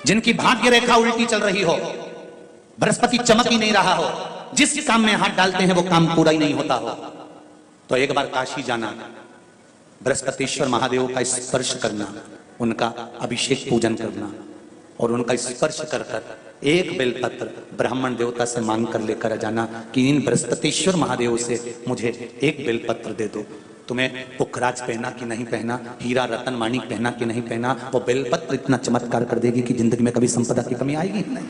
जिनकी भाग्य रेखा उल्टी चल रही हो, बृहस्पति चमक ही नहीं रहा हो, जिस काम में हाथ डालते हैं वो काम पूरा ही नहीं होता हो, तो एक बार काशी जाना, बृहस्पतिश्वर महादेव का स्पर्श करना, उनका अभिषेक पूजन करना और उनका स्पर्श कर कर एक बेलपत्र ब्राह्मण देवता से मांग कर लेकर जाना कि इन बृहस्पतिश्वर महादेव से मुझे एक बेलपत्र दे दो। तुम्हें पुखराज पहना कि नहीं पहना, हीरा रतन माणिक पहना कि नहीं पहना, वो बेलपत्र इतना चमत्कार कर देगी कि जिंदगी में कभी संपदा की कमी आएगी ही नहीं।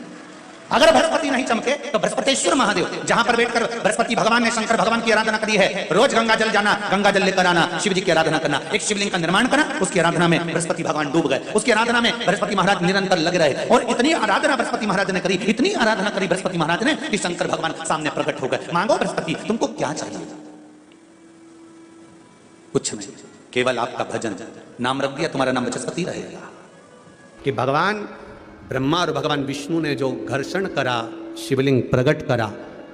अगर बृहस्पति नहीं चमके तो बृहस्पतिश्वर महादेव, जहां पर बैठकर बृहस्पति भगवान ने शंकर भगवान की आराधना करी है, रोज गंगा जल जाना, गंगा जल लेकर आना, शिव जी की आराधना करना, एक शिवलिंग का निर्माण करना, उसकी आराधना में बृहस्पति भगवान डूब गए, उसकी आराधना में बृहस्पति महाराज निरंतर लग रहे और इतनी आराधना बृहस्पति महाराज ने करी, इतनी आराधना करी बृहस्पति महाराज ने कि शंकर भगवान सामने प्रकट हो गए। मांगो बृहस्पति, तुमको क्या चाहिए? कुछ नहीं, केवल आपका भजन, नाम रख दिया, तुम्हारा नाम बृहस्पति रहेगा। कि भगवान ब्रह्मा और भगवान विष्णु ने जो घर्षण करा, शिवलिंग प्रकट करा,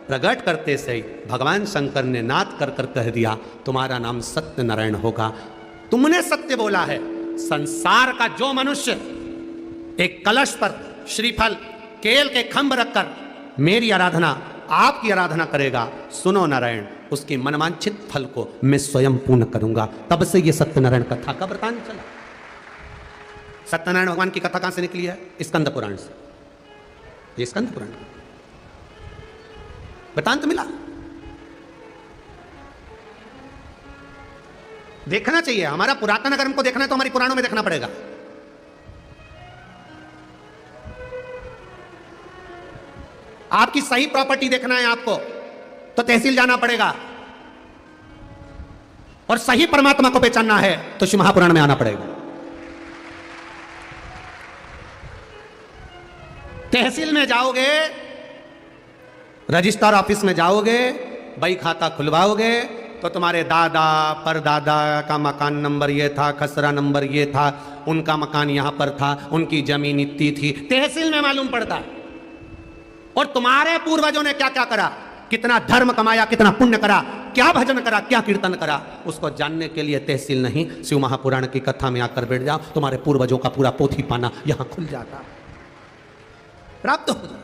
प्रकट करते से ही भगवान शंकर ने नाद कर कर कह दिया तुम्हारा नाम सत्य नारायण होगा। तुमने सत्य बोला है। संसार का जो मनुष्य एक कलश पर श्रीफल केल के खंभ रखकर मेरी आराधना, आपकी आराधना करेगा, सुनो नारायण, उसकी मनवांछित फल को मैं स्वयं पूर्ण करूंगा। तब से ये सत्यनारायण कथा का वृतांत चला। सत्यनारायण भगवान की कथा कहां से निकली है? स्कंद पुराण से। ये स्कंद पुराण वृतांत मिला। देखना चाहिए, हमारा पुरातन अगर हमको देखना है तो हमारी पुराणों में देखना पड़ेगा। आपकी सही प्रॉपर्टी देखना है आपको तो तहसील जाना पड़ेगा, और सही परमात्मा को पहचानना है तो शिव महापुराण में आना पड़ेगा। तहसील में जाओगे, रजिस्ट्रार ऑफिस में जाओगे, बही खाता खुलवाओगे तो तुम्हारे दादा परदादा का मकान नंबर ये था, खसरा नंबर ये था, उनका मकान यहां पर था, उनकी जमीन इतनी थी, तहसील में मालूम पड़ता है। और तुम्हारे पूर्वजों ने क्या क्या करा, कितना धर्म कमाया, कितना पुण्य करा, क्या भजन करा, क्या कीर्तन करा, उसको जानने के लिए तहसील नहीं, शिव महापुराण की कथा में आकर बैठ जाओ, तुम्हारे पूर्वजों का पूरा पोथी पाना यहां खुल जाता, प्राप्त हो जाता।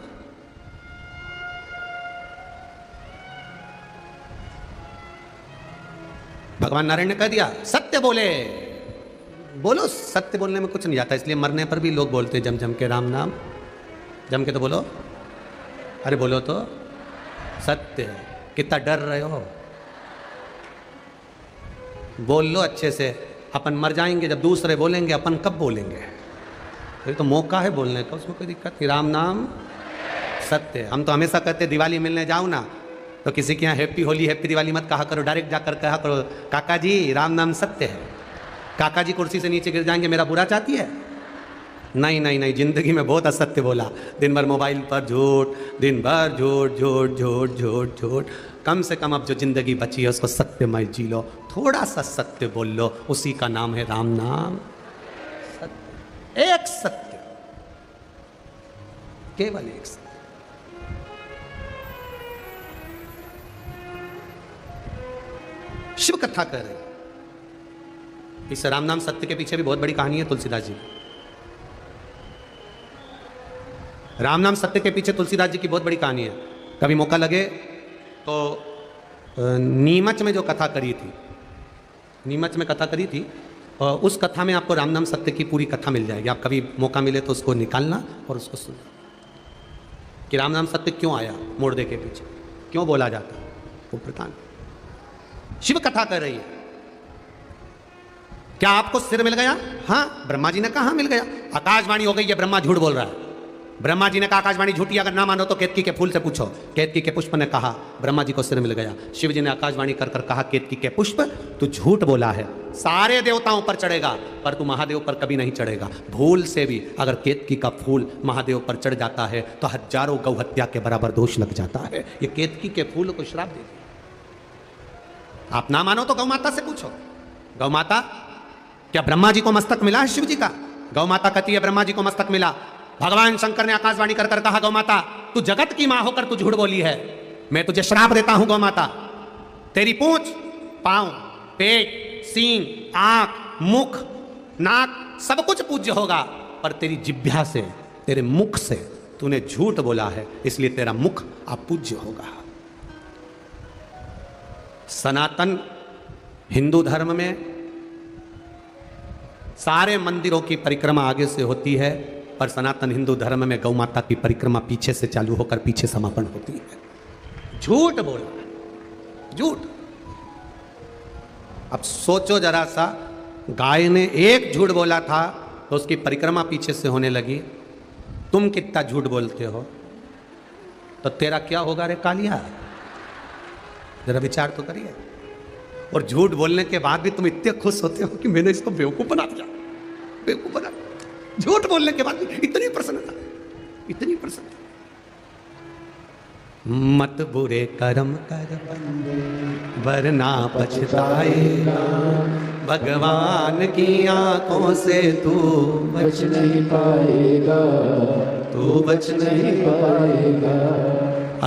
भगवान नारायण ने कह दिया सत्य बोले, बोलो सत्य बोलने में कुछ नहीं जाता, इसलिए मरने पर भी लोग बोलते हैं जम जम के राम नाम, जम के तो बोलो, अरे बोलो तो सत्य। कितना डर रहे हो, बोल लो अच्छे से। अपन मर जाएंगे, जब दूसरे बोलेंगे अपन कब बोलेंगे? फिर तो मौका है बोलने का, उसमें कोई दिक्कत नहीं। राम नाम सत्य। हम तो हमेशा कहते दिवाली मिलने जाओ ना तो किसी के यहाँ हैप्पी होली हैप्पी दिवाली मत कहा करो, डायरेक्ट जाकर कहा करो काका जी राम नाम सत्य है। काका जी कुर्सी से नीचे गिर जाएंगे, मेरा बुरा चाहती है? नहीं नहीं नहीं, जिंदगी में बहुत असत्य बोला, दिन भर मोबाइल पर झूठ, दिन भर झूठ झूठ झूठ झूठ झूठ। कम से कम अब जो जिंदगी बची है उसको सत्यमय जी लो, थोड़ा सा सत्य बोल लो, उसी का नाम है राम नाम सत्य। एक सत्य, केवल एक सत्य। शिव कथा कर रहे, इस राम नाम सत्य के पीछे भी बहुत बड़ी कहानी है तुलसीदास जी। राम नाम सत्य के पीछे तुलसीदास जी की बहुत बड़ी कहानी है। कभी मौका लगे तो नीमच में जो कथा करी थी, नीमच में कथा करी थी, उस कथा में आपको राम नाम सत्य की पूरी कथा मिल जाएगी। आप कभी मौका मिले तो उसको निकालना और उसको सुनना कि राम नाम सत्य क्यों आया, मुर्दे के पीछे क्यों बोला जाता, वो प्रधान शिव कथा कर रही है। क्या आपको सिर मिल गया? हाँ, ब्रह्मा जी ने कहा मिल गया। आकाशवाणी हो गई है, ब्रह्मा झूठ बोल रहा है। ब्रह्मा जी ने कहा आकाशवाणी झूठी, अगर ना मानो तो केतकी के फूल से पूछो। केतकी के पुष्प ने कहा ब्रह्मा जी को सिर मिल गया। शिव जी ने आकाशवाणी कर कर कहा केतकी के पुष्प तू झूठ बोला है, सारे देवताओं पर चढ़ेगा पर तू महादेव पर कभी नहीं चढ़ेगा। भूल से भी अगर केतकी का फूल महादेव पर चढ़ जाता है तो हजारों गौ हत्या के बराबर दोष लग जाता है। ये केतकी के फूल को श्राप दे दिया। आप ना मानो तो गौ माता से पूछो। गौ माता, क्या ब्रह्मा जी को मस्तक मिला है शिव जी का? गौ माता कहती है ब्रह्मा जी को मस्तक मिला। भगवान शंकर ने आकाशवाणी कर कर कहा गौ माता तू जगत की मां होकर तू झूठ बोली है, मैं तुझे श्राप देता हूं गौ माता। तेरी पूंछ, पांव, पेट, सींग, आंख, मुख, नाक सब कुछ पूज्य होगा, पर तेरी जिह्वा से तेरे मुख से तूने झूठ बोला है, इसलिए तेरा मुख अपूज्य होगा। सनातन हिंदू धर्म में सारे मंदिरों की परिक्रमा आगे से होती है, पर सनातन हिंदू धर्म में गौ माता की परिक्रमा पीछे से चालू होकर पीछे समापन होती है। झूठ बोला, झूठ। अब सोचो जरा सा, गाय ने एक झूठ बोला था तो उसकी परिक्रमा पीछे से होने लगी। तुम कितना झूठ बोलते हो तो तेरा क्या होगा रे कालिया? जरा विचार तो करिए। और झूठ बोलने के बाद भी तुम इतने खुश होते हो कि मैंने इसको बेवकूफ बना दिया, बेवकूफ बना दिया। झूठ बोलने के बाद भी इतनी प्रसन्नता, इतनी प्रसन्नता। मत बुरे कर्म कर बंदे वरना पछताएगा, भगवान की आंखों से तू बच नहीं पाएगा, तू बच नहीं पाएगा।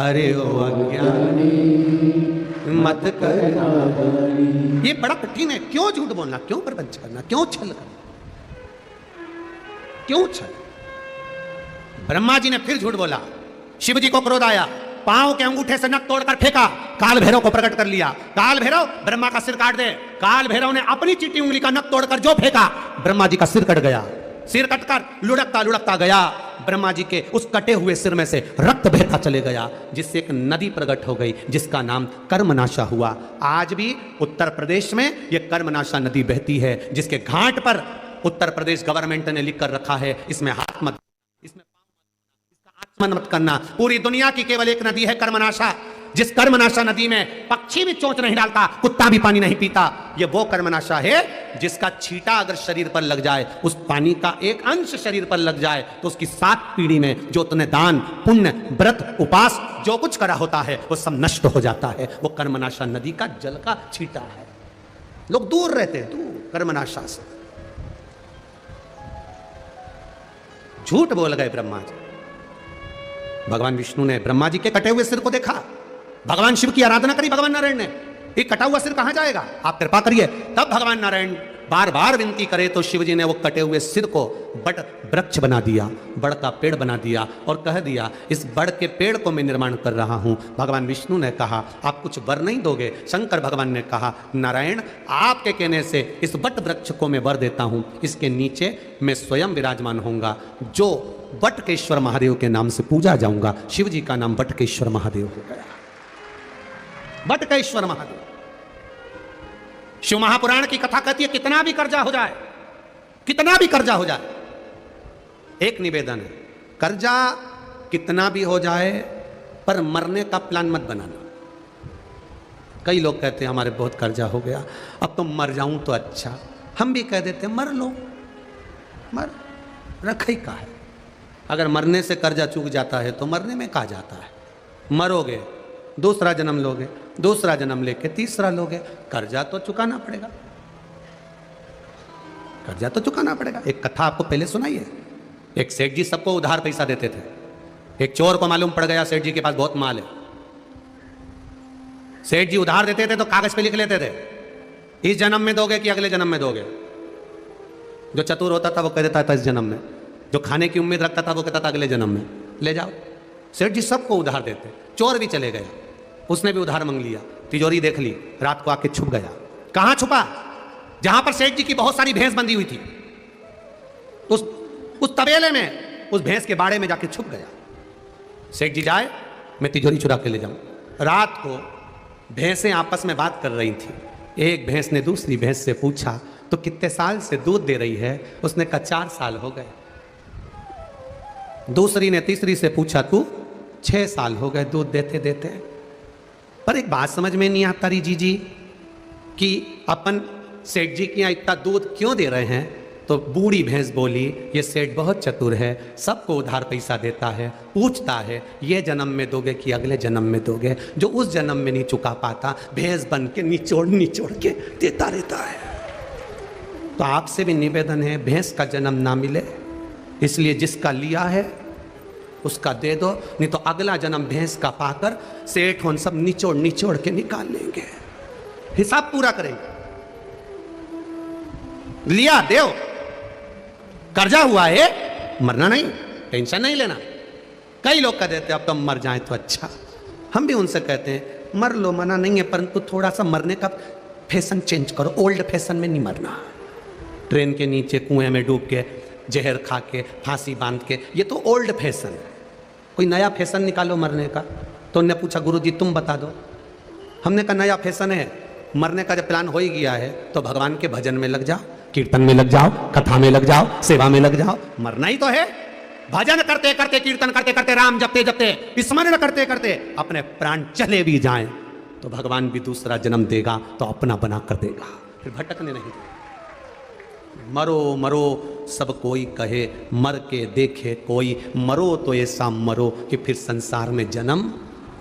अरे ओ अज्ञानी मत करना। ये बड़ा कठिन है। क्यों झूठ बोलना, क्यों प्रपंच करना, क्यों छल करना, क्यों छल? ब्रह्मा जी ने फिर झूठ बोला। शिव जी को क्रोध आया, पांव के अंगूठे से नख तोड़कर फेंका, काल भैरव को प्रकट कर लिया। काल भैरव ब्रह्मा का सिर काट दे। काल भैरव ने अपनी चीटी उंगली का नख तोड़कर जो फेंका, ब्रह्मा जी का सिर कट गया। सिर कटकर लुढ़कता लुढ़कता गया, ब्रह्मा जी के उस कटे हुए सिर में से रक्त बहता चले गया, जिससे एक नदी प्रकट हो गई जिसका नाम कर्मनाशा हुआ। आज भी उत्तर प्रदेश में यह कर्मनाशा नदी बहती है, जिसके घाट पर उत्तर प्रदेश गवर्नमेंट ने लिख कर रखा है, इसमें हाथ मत, इसमें आचमन मत करना। पूरी दुनिया की केवल एक नदी है कर्मनाशा, जिस कर्मनाशा नदी में पक्षी भी चोंच नहीं डालता, कुत्ता भी पानी नहीं पीता। ये वो कर्मनाशा है जिसका छींटा अगर शरीर पर लग जाए, उस पानी का एक अंश शरीर पर लग जाए, तो उसकी 7 पीढ़ी में जो तुमने दान पुण्य व्रत उपास जो कुछ करा होता है वो सब नष्ट हो जाता है। वो कर्मनाशा नदी का जल का छींटा है। लोग दूर रहते हैं, दूर कर्मनाशा से। झूठ बोल गए ब्रह्मा जी। भगवान विष्णु ने ब्रह्मा जी के कटे हुए सिर को देखा, भगवान शिव की आराधना करी भगवान नारायण ने। ये कटा हुआ सिर कहां जाएगा, आप कृपा करिए। तब भगवान नारायण बार बार विनती करे तो शिव जी ने वो कटे हुए सिर को बड़ वृक्ष बना दिया, बड़ का पेड़ बना दिया और कह दिया, इस बड़ के पेड़ को मैं निर्माण कर रहा हूं। भगवान विष्णु ने कहा, आप कुछ वर नहीं दोगे? शंकर भगवान ने कहा, नारायण आपके कहने से इस बट वृक्ष को मैं वर देता हूं, इसके नीचे मैं स्वयं विराजमान होऊंगा, जो बटकेश्वर महादेव के नाम से पूजा जाऊंगा। शिव जी का नाम बटकेश्वर महादेव हो गया, बटकेश्वर महादेव। शिव महापुराण की कथा कहती है, कितना भी कर्जा हो जाए, कितना भी कर्जा हो जाए, एक निवेदन है, कर्जा कितना भी हो जाए पर मरने का प्लान मत बनाना। कई लोग कहते हैं हमारे बहुत कर्जा हो गया, अब तो मर जाऊं तो अच्छा। हम भी कह देते हैं मर लो, मर, रखई का है। अगर मरने से कर्जा चूक जाता है तो मरने में कहा जाता है। मरोगे, दूसरा जन्म लोगे, दूसरा जन्म लेके तीसरा लोगे, कर्जा तो चुकाना पड़ेगा, कर्जा तो चुकाना पड़ेगा। एक कथा आपको पहले सुनाइए। एक सेठ जी सबको उधार पैसा देते थे। एक चोर को मालूम पड़ गया सेठ जी के पास बहुत माल है। सेठ जी उधार देते थे तो कागज पे लिख लेते थे, इस जन्म में दोगे कि अगले जन्म में दोगे। जो चतुर होता था वो कह देता था इस जन्म में, जो खाने की उम्मीद रखता था वो कहता था अगले जन्म में ले जाओ। सेठ जी सबको उधार देते। चोर भी चले गया, उसने भी उधार मांग लिया, तिजोरी देख ली, रात को आके छुप गया। कहां छुपा? जहां पर सेठ जी की बहुत सारी भैंस बंधी हुई थी, उस तबेले में, उस भैंस के बाड़े में जाके छुप गया। सेठ जी जाए, मैं तिजोरी चुरा के ले जाऊं। रात को भैंसें आपस में बात कर रही थी। एक भैंस ने दूसरी भैंस से पूछा, तो कितने साल से दूध दे रही है? उसने कहा 4 साल हो गए। दूसरी ने तीसरी से पूछा, तू 6 साल हो गए दूध देते देते। पर एक बात समझ में नहीं आता रही जी कि अपन सेठ जी के यहाँ इतना दूध क्यों दे रहे हैं? तो बूढ़ी भैंस बोली, ये सेठ बहुत चतुर है, सबको उधार पैसा देता है, पूछता है ये जन्म में दोगे कि अगले जन्म में दोगे। जो उस जन्म में नहीं चुका पाता, भैंस बन के निचोड़ निचोड़ के देता रहता है। तो आपसे भी निवेदन है, भैंस का जन्म ना मिले, इसलिए जिसका लिया है उसका दे दो, नहीं तो अगला जन्म भैंस का पाकर सेठ उन सब निचोड़ निचोड़ के निकाल लेंगे, हिसाब पूरा करेंगे। लिया देव, कर्जा हुआ है, मरना नहीं, टेंशन नहीं लेना। कई लोग कह देते अब तो मर जाए तो अच्छा। हम भी उनसे कहते हैं मर लो, मना नहीं है, परंतु थोड़ा सा मरने का फैशन चेंज करो। ओल्ड फैशन में नहीं मरना, ट्रेन के नीचे कुएं में डूब के, जहर खा के, फांसी बांध के, ये तो ओल्ड फैशन है। कोई नया फैशन निकालो मरने का। तो उनने पूछा गुरुजी तुम बता दो। हमने कहा नया फैशन है, मरने का जब प्लान हो ही गया है तो भगवान के भजन में लग जाओ, कीर्तन में लग जाओ, कथा में लग जाओ, सेवा में लग जाओ। मरना ही तो है। भजन करते करते, कीर्तन करते करते, राम जपते जपते, स्मरण करते करते अपने प्राण चले भी जाएं तो भगवान भी दूसरा जन्म देगा, तो अपना बना कर देगा, फिर भटकने नहीं देगा। मरो मरो सब कोई कहे, मर के देखे कोई, मरो तो ऐसा मरो कि फिर संसार में जन्म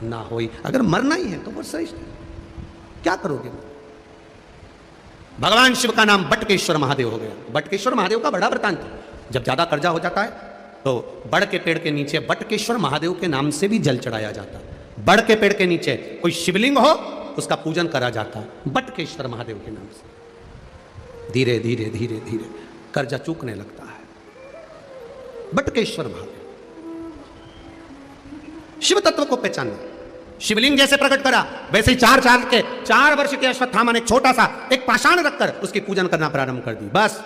ना होई। अगर मरना ही है तो वो श्रेष्ठ है, क्या करोगे? भगवान शिव का नाम बटकेश्वर महादेव हो गया। बटकेश्वर महादेव का बड़ा वृतांत। जब ज्यादा कर्जा हो जाता है तो बड़ के पेड़ के नीचे बटकेश्वर महादेव के नाम से भी जल चढ़ाया जाता है। बड़ के पेड़ के नीचे कोई शिवलिंग हो उसका पूजन करा जाता है बटकेश्वर महादेव के नाम से। धीरे धीरे धीरे धीरे कर्जा चूकने लगता है। बटकेश्वर महादेव। शिव तत्व को पहचानना। शिवलिंग जैसे प्रकट करा वैसे ही 4 वर्ष के अश्वत्थामा ने एक छोटा सा एक पाषाण रखकर उसकी पूजन करना प्रारंभ कर दी। बस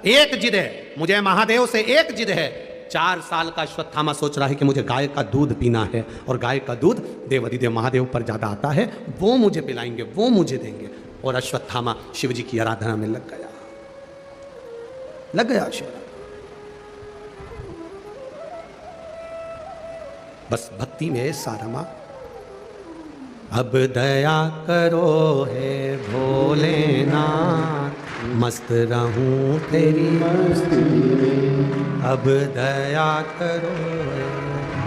एक जिद है, मुझे महादेव से एक जिद है। 4 साल का अश्वत्थामा सोच रहा है कि मुझे गाय का दूध पीना है, और गाय का दूध देवाधिदेव महादेव पर ज्यादा आता है, वो मुझे पिलाएंगे, वो मुझे देंगे। और अश्वत्थामा शिव जी की आराधना में लग गया शिव। बस भक्ति में सारमा। अब दया करो हे भोलेनाथ, मस्त रहूं तेरी मस्ती में। अब दया करो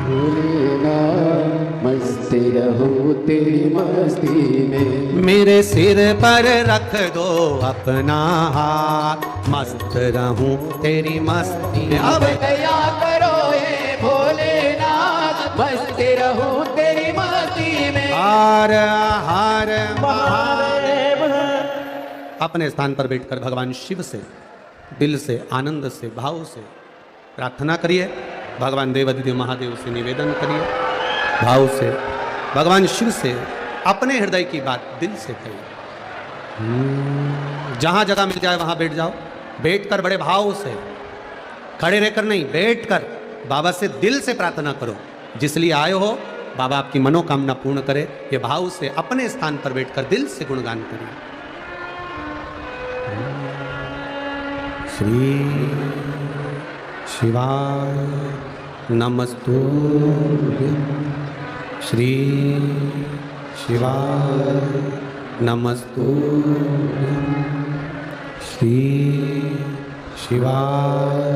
भोलेनाथ, मस्त रहूं तेरी मस्ती में। मेरे सिर पर रख दो अपना हाथ, मस्त रहूं तेरी मस्ती में। अब दया करो हे भोलेनाथ, मस्त रहूं तेरी मस्ती में। हर हर महादेव। अपने स्थान पर बैठकर भगवान शिव से दिल से, आनंद से, भाव से प्रार्थना करिए। भगवान देवाधिदेव महादेव से निवेदन करिए, भाव से भगवान शिव से अपने हृदय की बात दिल से कहिए। जहां जगह मिल जाए वहां बैठ जाओ। बैठकर बड़े भाव से, खड़े रहकर नहीं, बैठकर बाबा से दिल से प्रार्थना करो। जिस लिए आए हो बाबा आपकी मनोकामना पूर्ण करे। ये भाव से अपने स्थान पर बैठकर दिल से गुणगान करिए। श्री शिवाय नमस्तुभ्यं, श्री शिवाय नमस्तुभ्यं, श्री शिवाय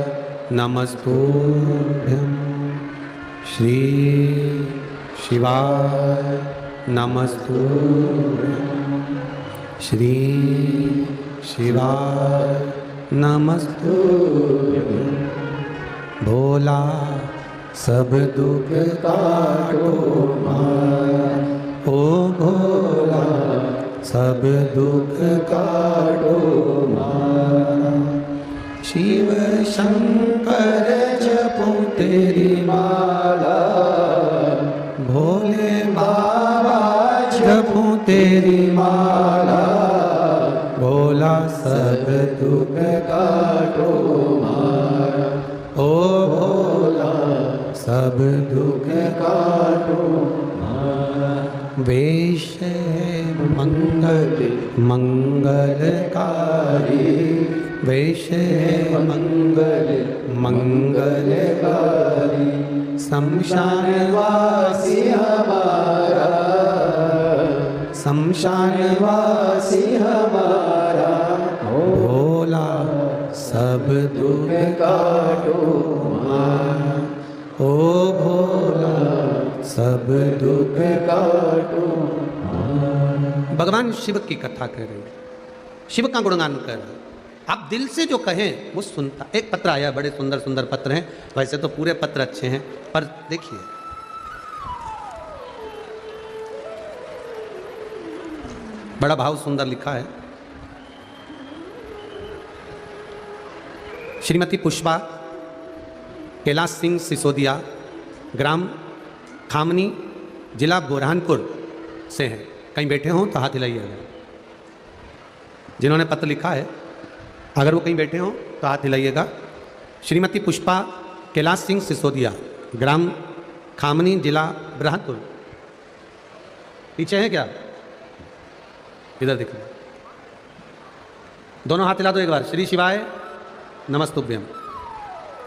नमस्तुभ्यं, श्री शिवाय नमस्तुभ्यं, श्री शिवाय नमस्तुभ्यं। भोला सब दुख काटो मार, ओ भोला सब दुख काटो मार। शिव शंकर जपूं तेरी माला, भोले बाबा जपूं तेरी माला। भोला सब दुख काटो मार, ओ भोला सब दुख काटो मार। वेश है मंगल मंगलकारी, वेश है मंगल मंगलकारी। शमशान वासी हमारा, शमशान वासी हमारा। भोला सब दुख काटो मार, ओ भोला सब दुख काटो मार। भगवान शिव की कथा कर रहे हैं, शिव का गुणगान कर रहे हैं। आप दिल से जो कहें वो सुनता। एक पत्र आया, बड़े सुंदर सुंदर पत्र हैं, वैसे तो पूरे पत्र अच्छे हैं, पर देखिए बड़ा भाव सुंदर लिखा है। श्रीमती पुष्पा कैलाश सिंह सिसोदिया, ग्राम खामनी, जिला बुरहानपुर से हैं। कहीं बैठे हों तो हाथ हिलाइएगा। जिन्होंने पत्र लिखा है अगर वो कहीं बैठे हों तो हाथ हिलाइएगा। श्रीमती पुष्पा कैलाश सिंह सिसोदिया, ग्राम खामनी, जिला बुरहानपुर। पीछे है क्या? इधर देखिए, दोनों हाथ हिला दो एक बार। श्री शिवाय नमस्तुभ्यम।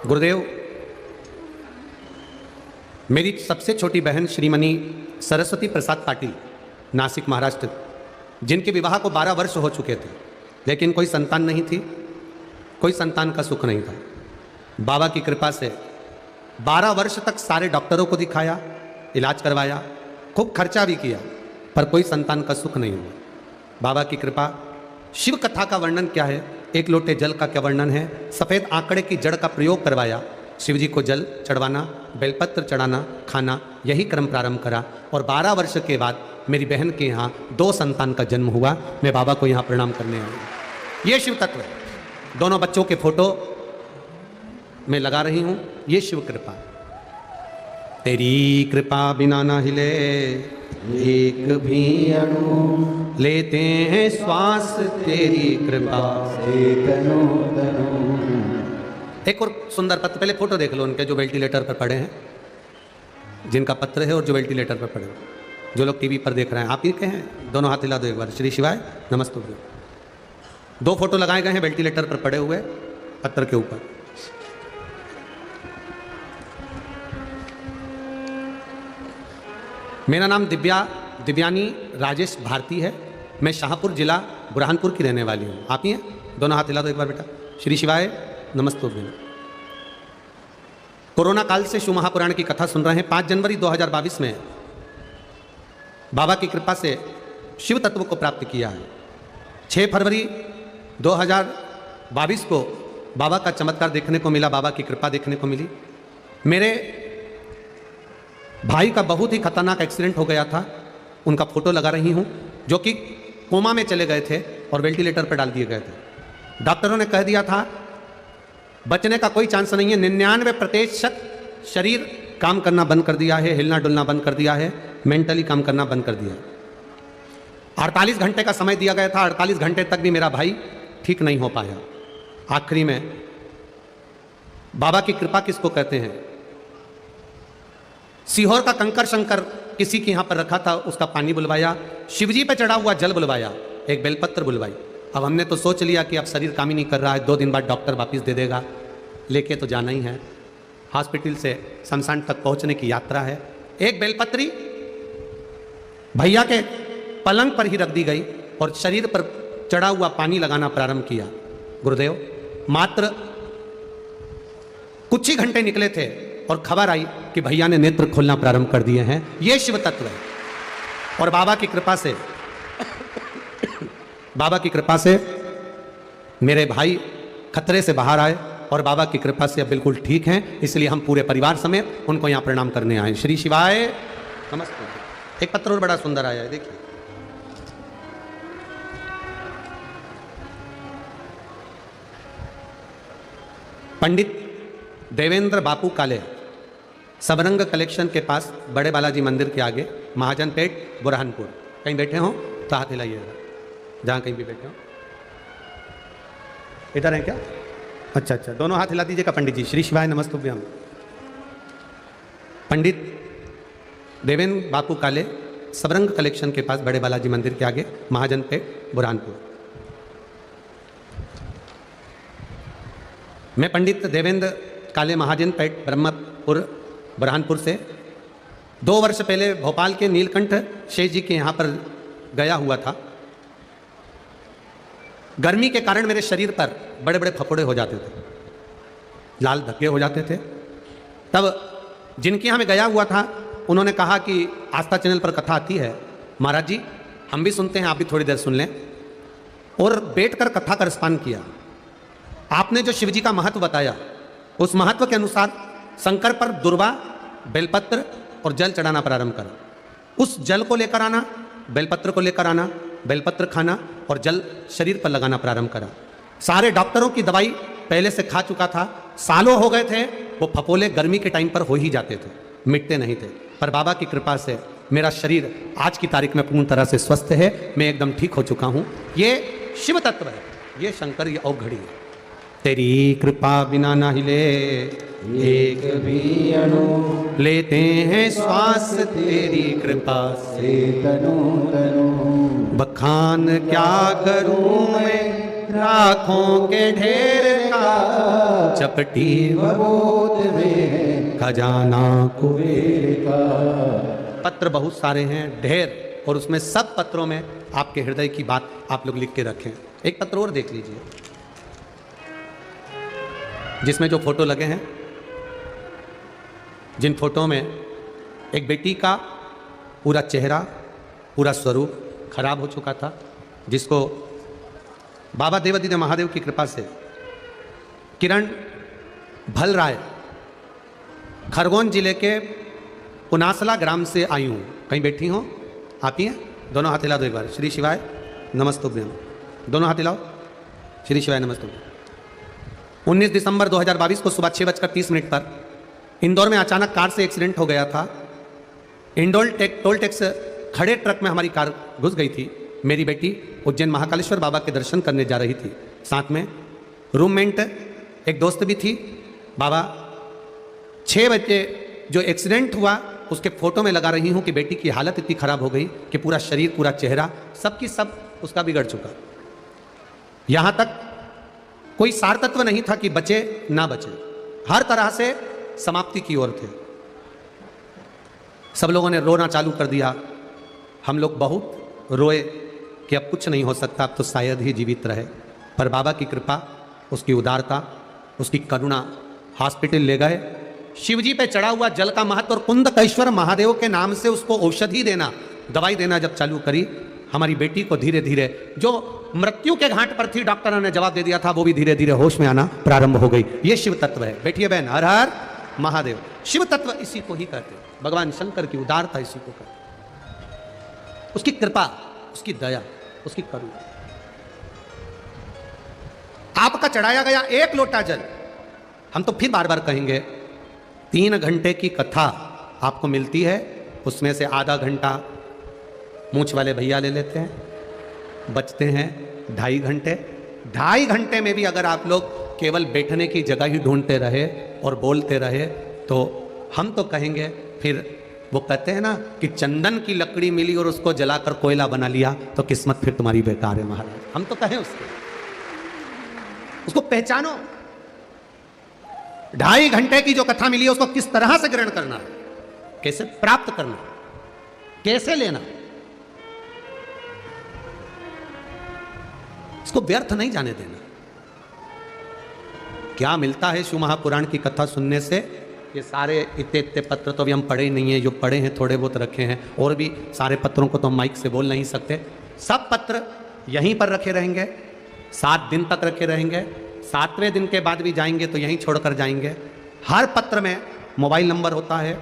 गुरुदेव, मेरी सबसे छोटी बहन श्रीमती सरस्वती प्रसाद पाटिल, नासिक महाराष्ट्र, जिनके विवाह को 12 वर्ष हो चुके थे, लेकिन कोई संतान नहीं थी, कोई संतान का सुख नहीं था। बाबा की कृपा से 12 वर्ष तक सारे डॉक्टरों को दिखाया, इलाज करवाया, खूब खर्चा भी किया, पर कोई संतान का सुख नहीं हुआ। बाबा की कृपा। शिव कथा का वर्णन क्या है, एक लोटे जल का क्या वर्णन है। सफ़ेद आंकड़े की जड़ का प्रयोग करवाया, शिव जी को जल चढ़वाना, बेलपत्र चढ़ाना, खाना, यही क्रम प्रारंभ करा। और 12 वर्ष के बाद मेरी बहन के यहाँ 2 संतान का जन्म हुआ। मैं बाबा को यहाँ प्रणाम करने आया। ये शिव तत्व है। दोनों बच्चों के फोटो मैं लगा रही हूँ। ये शिव कृपा। तेरी कृपा बिना ना हिले एक भी अणु, लेते हैं श्वास तेरी कृपा से तनु तनु। एक और सुंदर पत्र, पहले फोटो देख लो उनके जो वेंटिलेटर पर पड़े हैं, जिनका पत्र है और जो वेंटिलेटर पर पड़े हैं। जो लोग टीवी पर देख रहे हैं, आप ही के हैं, दोनों हाथ हिला दो एक बार। श्री शिवाय नमस्तुभ्यम। 2 फोटो लगाए गए हैं वेंटिलेटर पर पड़े हुए पत्र के ऊपर। मेरा नाम दिव्यानी राजेश भारती है। मैं शाहपुर जिला बुरहानपुर की रहने वाली हूँ। आप ही हैं? दोनों हाथ हिला दो एक बार बेटा। श्री शिवाय नमस्तुभ्यम। कोरोना काल से शिव महापुराण की कथा सुन रहे हैं। 5 जनवरी 2022 में बाबा की कृपा से शिव तत्व को प्राप्त किया है। 6 फरवरी 2022 को बाबा का चमत्कार देखने को मिला, बाबा की कृपा देखने को मिली। मेरे भाई का बहुत ही खतरनाक एक्सीडेंट हो गया था, उनका फोटो लगा रही हूँ, जो कि कोमा में चले गए थे और वेंटिलेटर पर डाल दिए गए थे। डॉक्टरों ने कह दिया था बचने का कोई चांस नहीं है। 99% शरीर काम करना बंद कर दिया है, हिलना डुलना बंद कर दिया है, मेंटली काम करना बंद कर दिया है। 48 घंटे का समय दिया गया था, 48 घंटे तक भी मेरा भाई ठीक नहीं हो पाया। आखिरी में बाबा की कृपा किसको कहते हैं? सीहोर का कंकर शंकर किसी के यहाँ पर रखा था, उसका पानी बुलवाया, शिवजी पे चढ़ा हुआ जल बुलवाया, एक बेलपत्र बुलवाई। अब हमने तो सोच लिया कि अब शरीर काम ही नहीं कर रहा है, 2 दिन बाद डॉक्टर वापस दे देगा, लेके तो जाना ही है। हॉस्पिटल से शमशान तक पहुंचने की यात्रा है। एक बेलपत्री भैया के पलंग पर ही रख दी गई और शरीर पर चढ़ा हुआ पानी लगाना प्रारंभ किया। गुरुदेव, मात्र कुछ ही घंटे निकले थे और खबर आई कि भैया ने नेत्र खोलना प्रारंभ कर दिए हैं। ये शिव तत्व है। और बाबा की कृपा से मेरे भाई खतरे से बाहर आए और बाबा की कृपा से अब बिल्कुल ठीक हैं। इसलिए हम पूरे परिवार समेत उनको यहाँ प्रणाम करने आए। श्री शिवाय नमस्ते। एक पत्र और बड़ा सुंदर आया है, देखिए। पंडित देवेंद्र बापू काले, सबरंग कलेक्शन के पास बड़े बालाजी मंदिर के आगे, महाजनपेट, बुरहानपुर। कहीं बैठे हो तो हाथ हिलाइएगा, जहाँ कहीं भी बैठे हो। इधर हैं क्या? अच्छा, दोनों हाथ हिला दीजिएगा पंडित जी। श्री शिवाय नमस्तुभ्यम। पंडित देवेंद्र बापू काले, सबरंग कलेक्शन के पास बड़े बालाजी मंदिर के आगे, महाजनपेट, बुरहानपुर। मैं पंडित देवेंद्र काले, महाजनपेट, ब्रह्मपुर, बुरहानपुर से 2 वर्ष पहले भोपाल के नीलकंठ शेष जी के यहाँ पर गया हुआ था। गर्मी के कारण मेरे शरीर पर बड़े बड़े फफोड़े हो जाते थे, लाल धब्बे हो जाते थे। तब जिनके यहाँ मैं गया हुआ था उन्होंने कहा कि आस्था चैनल पर कथा आती है, महाराज जी हम भी सुनते हैं, आप भी थोड़ी देर सुन लें। और बैठकर कथा का रसपान किया। आपने जो शिवजी का महत्व बताया, उस महत्व के अनुसार शंकर पर दुर्वा, बेलपत्र और जल चढ़ाना प्रारंभ करा। उस जल को लेकर आना, बेलपत्र को लेकर आना, बेलपत्र खाना और जल शरीर पर लगाना प्रारंभ करा। सारे डॉक्टरों की दवाई पहले से खा चुका था, सालों हो गए थे, वो फपोले गर्मी के टाइम पर हो ही जाते थे, मिटते नहीं थे। पर बाबा की कृपा से मेरा शरीर आज की तारीख में पूर्ण तरह से स्वस्थ है, मैं एकदम ठीक हो चुका हूँ। ये शिव तत्व है, ये शंकर, ये अवघड़ी है। तेरी कृपा बिना ना हिले एक भी अणु, लेते हैं श्वास तेरी कृपा से तनु तनु बखान क्या करूं मैं लाखों के ढेर का, चपटी बोध में खजाना कुबेर का। पत्र बहुत सारे हैं, ढेर, और उसमें सब पत्रों में आपके हृदय की बात आप लोग लिख के रखें। एक पत्र और देख लीजिए जिसमें जो फोटो लगे हैं, जिन फोटो में एक बेटी का पूरा चेहरा, पूरा स्वरूप खराब हो चुका था, जिसको बाबा देवादिदेव महादेव की कृपा से किरण भल राय खरगोन जिले के पुनासला ग्राम से आई हूँ। कहीं बैठी हो आप ही हैं? दोनों हाथ हिला दो एक बार। श्री शिवाय नमस्तुभ्यम, दोनों हाथ हिलाओ। श्री शिवाय नमस्तुभ्यम। 19 दिसंबर 2022 को सुबह 6:30 पर इंदौर में अचानक कार से एक्सीडेंट हो गया था। इंडोल टोल टैक्स खड़े ट्रक में हमारी कार घुस गई थी। मेरी बेटी उज्जैन महाकालेश्वर बाबा के दर्शन करने जा रही थी, साथ में रूममेट एक दोस्त भी थी। बाबा 6 बजे जो एक्सीडेंट हुआ उसके फोटो में लगा रही हूँ कि बेटी की हालत इतनी खराब हो गई कि पूरा शरीर, पूरा चेहरा, सबकी सब उसका बिगड़ चुका। यहाँ तक कोई सार तत्व नहीं था कि बचे ना बचे, हर तरह से समाप्ति की ओर थे। सब लोगों ने रोना चालू कर दिया, हम लोग बहुत रोए कि अब कुछ नहीं हो सकता, अब तो शायद ही जीवित रहे। पर बाबा की कृपा, उसकी उदारता, उसकी करुणा, हॉस्पिटल ले गए। शिव जी पे चढ़ा हुआ जल का महत्व और कुंदकेश्वर महादेव के नाम से उसको औषधि देना, दवाई देना जब चालू करी, हमारी बेटी को धीरे धीरे, जो मृत्यु के घाट पर थी, डॉक्टरों ने जवाब दे दिया था, वो भी धीरे धीरे होश में आना प्रारंभ हो गई। ये शिव तत्व है। बैठिए बहन, हर हर महादेव। शिव तत्व इसी को ही कहते हैं, भगवान शंकर की उदारता इसी को कहते हैं, उसकी कृपा, उसकी दया, उसकी करुणा। आपका चढ़ाया गया एक लोटा जल, हम तो फिर बार बार कहेंगे, 3 घंटे की कथा आपको मिलती है, उसमें से आधा घंटा मूंछ वाले भैया ले लेते हैं, बचते हैं 2.5 घंटे। 2.5 घंटे में भी अगर आप लोग केवल बैठने की जगह ही ढूंढते रहे और बोलते रहे, तो हम तो कहेंगे, फिर वो कहते हैं ना कि चंदन की लकड़ी मिली और उसको जलाकर कोयला बना लिया, तो किस्मत फिर तुम्हारी बेकार है महाराज। हम तो कहें उसको पहचानो। 2.5 घंटे की जो कथा मिली है उसको किस तरह से ग्रहण करना, कैसे प्राप्त करना, कैसे लेना, इसको व्यर्थ नहीं जाने देना। क्या मिलता है शिव महापुराण की कथा सुनने से? ये सारे इतने पत्र तो अभी हम पढ़े ही नहीं है, जो पढ़े हैं थोड़े बहुत रखे हैं, और भी सारे पत्रों को तो हम माइक से बोल नहीं सकते। सब पत्र यहीं पर रखे रहेंगे, 7 दिन तक रखे रहेंगे, 7वें दिन के बाद भी जाएंगे तो यहीं छोड़कर जाएंगे। हर पत्र में मोबाइल नंबर होता है,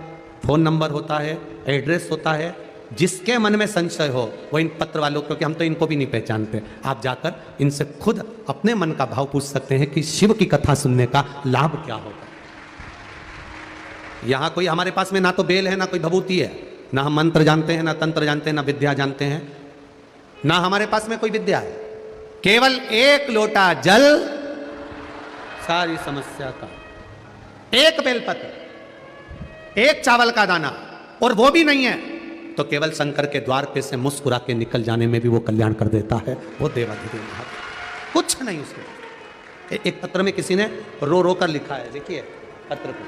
फ़ोन नंबर होता है, एड्रेस होता है। जिसके मन में संशय हो वो इन पत्र वालों, क्योंकि हम तो इनको भी नहीं पहचानते, आप जाकर इनसे खुद अपने मन का भाव पूछ सकते हैं कि शिव की कथा सुनने का लाभ क्या होगा। यहाँ कोई हमारे पास में ना तो बेल है, ना कोई भभूति है, ना हम मंत्र जानते हैं, ना तंत्र जानते हैं, ना विद्या जानते हैं, ना हमारे पास में कोई विद्या है। केवल एक लोटा जल सारी समस्या का, एक बेलपत्र, एक चावल का दाना, और वो भी नहीं है तो केवल शंकर के द्वार पे से मुस्कुरा के निकल जाने में भी वो कल्याण कर देता है। वो देवाधिदेव महादेव, कुछ नहीं उसमें। एक पत्र में किसी ने रो रो कर लिखा है, देखिए पत्र को,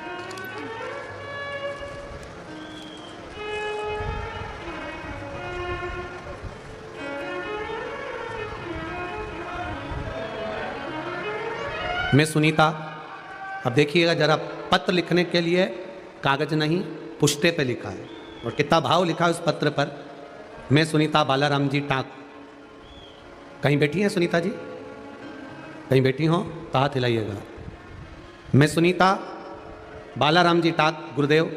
मैं सुनीता। अब देखिएगा जरा, पत्र लिखने के लिए कागज नहीं, पुष्टे पे लिखा है, और कितना भाव लिखा है उस पत्र पर। मैं सुनीता बालाराम जी टाक। कहीं बैठी हैं सुनीता जी? कहीं बैठी हो तो हाथ हिलाइएगा। मैं सुनीता बालाराम जी टाक, गुरुदेव,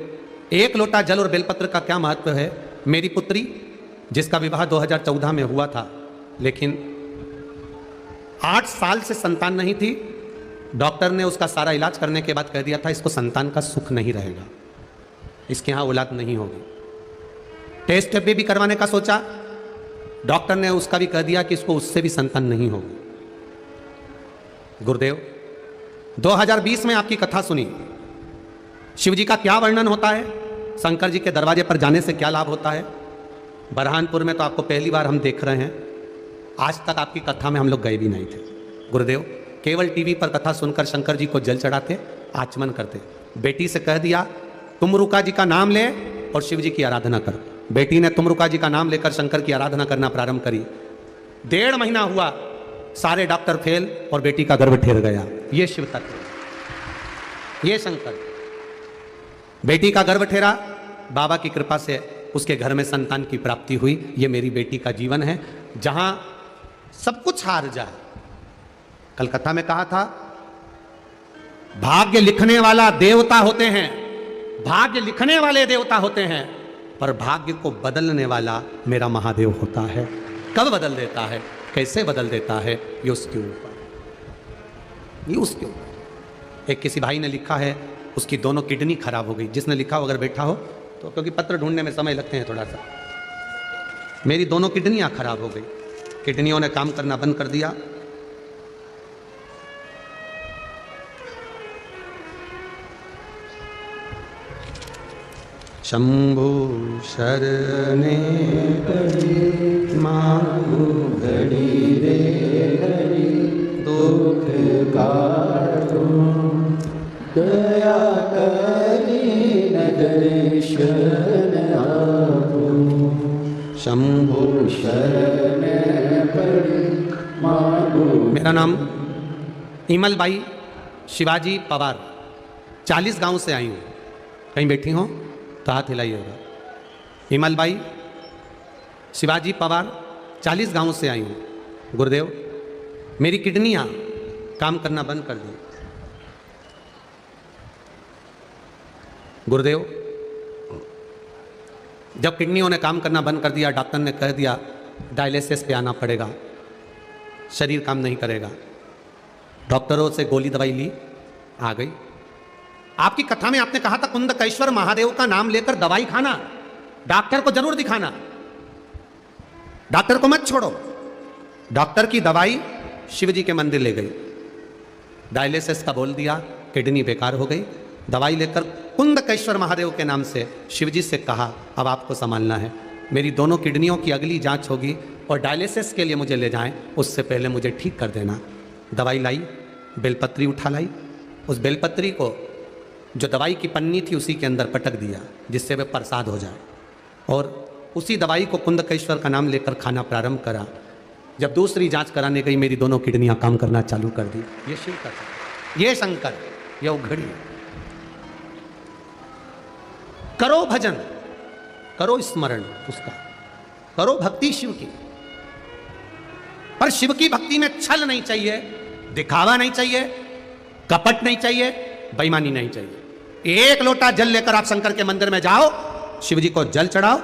एक लोटा जल और बेलपत्र का क्या महत्व है। मेरी पुत्री जिसका विवाह 2014 में हुआ था, लेकिन 8 साल से संतान नहीं थी, डॉक्टर ने उसका सारा इलाज करने के बाद कह दिया था इसको संतान का सुख नहीं रहेगा, इसके यहाँ औलाद नहीं होगी। टेस्ट भी करवाने का सोचा, डॉक्टर ने उसका भी कह दिया कि इसको उससे भी संतान नहीं होगी। गुरुदेव 2020 में आपकी कथा सुनी, शिव जी का क्या वर्णन होता है, शंकर जी के दरवाजे पर जाने से क्या लाभ होता है। बरहानपुर में तो आपको पहली बार हम देख रहे हैं, आज तक आपकी कथा में हम लोग गए भी नहीं थे। गुरुदेव केवल टीवी पर कथा सुनकर शंकर जी को जल चढ़ाते, आचमन करते। बेटी से कह दिया तुमरुका जी का नाम ले और शिव जी की आराधना कर। बेटी ने तुमरुका जी का नाम लेकर शंकर की आराधना करना प्रारंभ करी। 1.5 महीना हुआ, सारे डॉक्टर फेल और बेटी का गर्भ ठहर गया। ये शिव तत्व, ये शंकर। बेटी का गर्भ ठहरा, बाबा की कृपा से उसके घर में संतान की प्राप्ति हुई। ये मेरी बेटी का जीवन है, जहां सब कुछ हार जाए। कलकत्ता में कहा था भाग्य लिखने वाला देवता होते हैं, भाग्य लिखने वाले देवता होते हैं, पर भाग्य को बदलने वाला मेरा महादेव होता है। कब बदल देता है, कैसे बदल देता है, ये उसके ऊपर, ये उसके ऊपर। एक किसी भाई ने लिखा है उसकी दोनों किडनी खराब हो गई। जिसने लिखा हो अगर बैठा हो तो, क्योंकि पत्र ढूंढने में समय लगते हैं थोड़ा सा। मेरी दोनों किडनियां खराब हो गई, किडनियों ने काम करना बंद कर दिया। शंभु शरणे पड़ी मांगू घड़ी रे घड़ी, दुख काटो दया करी दर्शन आपो। शंभु शरण पड़ी मांगो। मेरा नाम इमल बाई शिवाजी पवार, 40 गांव से आई हूँ। कहीं बैठी हो तो हाथ हिलाइएगा। इमल बाई शिवाजी पवार, 40 गांव से आई हूँ। गुरुदेव मेरी किडनियाँ काम करना बंद कर दी। गुरुदेव जब किडनियों ने काम करना बंद कर दिया, डॉक्टर ने कह दिया डायलिसिस पे आना पड़ेगा, शरीर काम नहीं करेगा। डॉक्टरों से गोली दवाई ली, आ गई। आपकी कथा में आपने कहा था कुंदकेश्वर महादेव का नाम लेकर दवाई खाना, डॉक्टर को जरूर दिखाना, डॉक्टर को मत छोड़ो। डॉक्टर की दवाई शिव जी के मंदिर ले गई, डायलिसिस का बोल दिया, किडनी बेकार हो गई। दवाई लेकर कुंदकेश्वर महादेव के नाम से शिव जी से कहा अब आपको संभालना है, मेरी दोनों किडनियों की अगली जांच होगी और डायलिसिस के लिए मुझे ले जाएं, उससे पहले मुझे ठीक कर देना। दवाई लाई, बेलपत्री उठा लाई, उस बेलपत्री को जो दवाई की पन्नी थी उसी के अंदर पटक दिया जिससे वह प्रसाद हो जाए, और उसी दवाई को कुंदकेश्वर का नाम लेकर खाना प्रारंभ करा। जब दूसरी जांच कराने गई, मेरी दोनों किडनियां काम करना चालू कर दी। ये शिव का, ये शंकर, ये उघड़ी। करो भजन, करो स्मरण उसका, करो भक्ति शिव की, पर शिव की भक्ति में छल नहीं चाहिए, दिखावा नहीं चाहिए, कपट नहीं चाहिए, बेईमानी नहीं चाहिए। एक लोटा जल लेकर आप शंकर के मंदिर में जाओ, शिव जी को जल चढ़ाओ।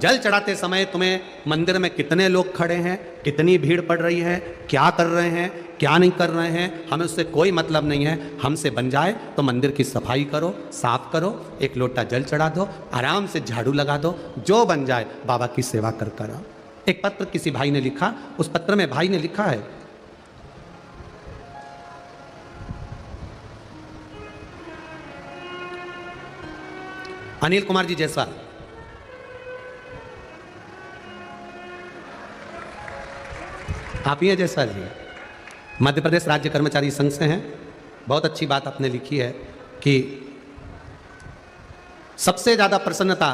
जल चढ़ाते समय तुम्हें मंदिर में कितने लोग खड़े हैं, कितनी भीड़ पड़ रही है, क्या कर रहे हैं, क्या नहीं कर रहे हैं, हमें उससे कोई मतलब नहीं है। हमसे बन जाए तो मंदिर की सफाई करो, साफ करो, एक लोटा जल चढ़ा दो, आराम से झाड़ू लगा दो, जो बन जाए बाबा की सेवा कर कर आओ। एक पत्र किसी भाई ने लिखा, उस पत्र में भाई ने लिखा है अनिल कुमार जी जायसवाल, आप ही हैं जायसवाल जी, मध्य प्रदेश राज्य कर्मचारी संघ से हैं। बहुत अच्छी बात आपने लिखी है कि सबसे ज़्यादा प्रसन्नता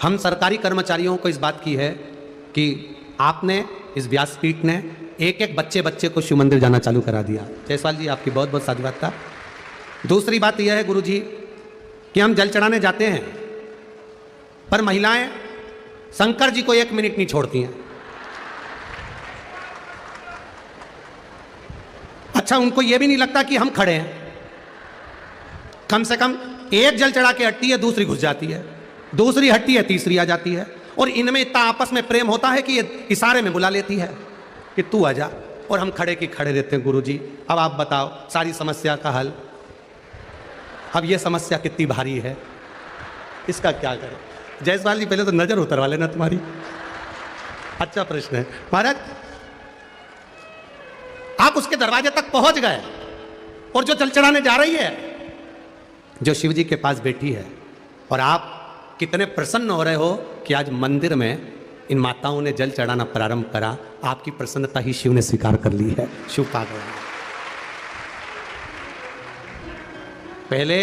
हम सरकारी कर्मचारियों को इस बात की है कि आपने, इस व्यासपीठ ने एक एक बच्चे को शिव मंदिर जाना चालू करा दिया। जायसवाल जी आपकी बहुत बहुत साधुवाद था। दूसरी बात यह है गुरु जी कि हम जल चढ़ाने जाते हैं, पर महिलाएं शंकर जी को 1 मिनट नहीं छोड़ती हैं। अच्छा, उनको यह भी नहीं लगता कि हम खड़े हैं। कम से कम एक जल चढ़ा के हटती है, दूसरी घुस जाती है, दूसरी हटती है, तीसरी आ जाती है, और इनमें इतना आपस में प्रेम होता है कि ये इशारे में बुला लेती है कि तू आ जा। और हम खड़े की खड़े रहते हैं। गुरुजी अब आप बताओ सारी समस्या का हल। अब ये समस्या कितनी भारी है, इसका क्या करें? जायसवाल जी पहले तो नजर उतरवा लेना तुम्हारी। अच्छा प्रश्न है महाराज। आप उसके दरवाजे तक पहुंच गए और जो जल चढ़ाने जा रही है, जो शिव जी के पास बैठी है, और आप कितने प्रसन्न हो रहे हो कि आज मंदिर में इन माताओं ने जल चढ़ाना प्रारंभ करा। आपकी प्रसन्नता ही शिव ने स्वीकार कर ली है। शिव पा गया। पहले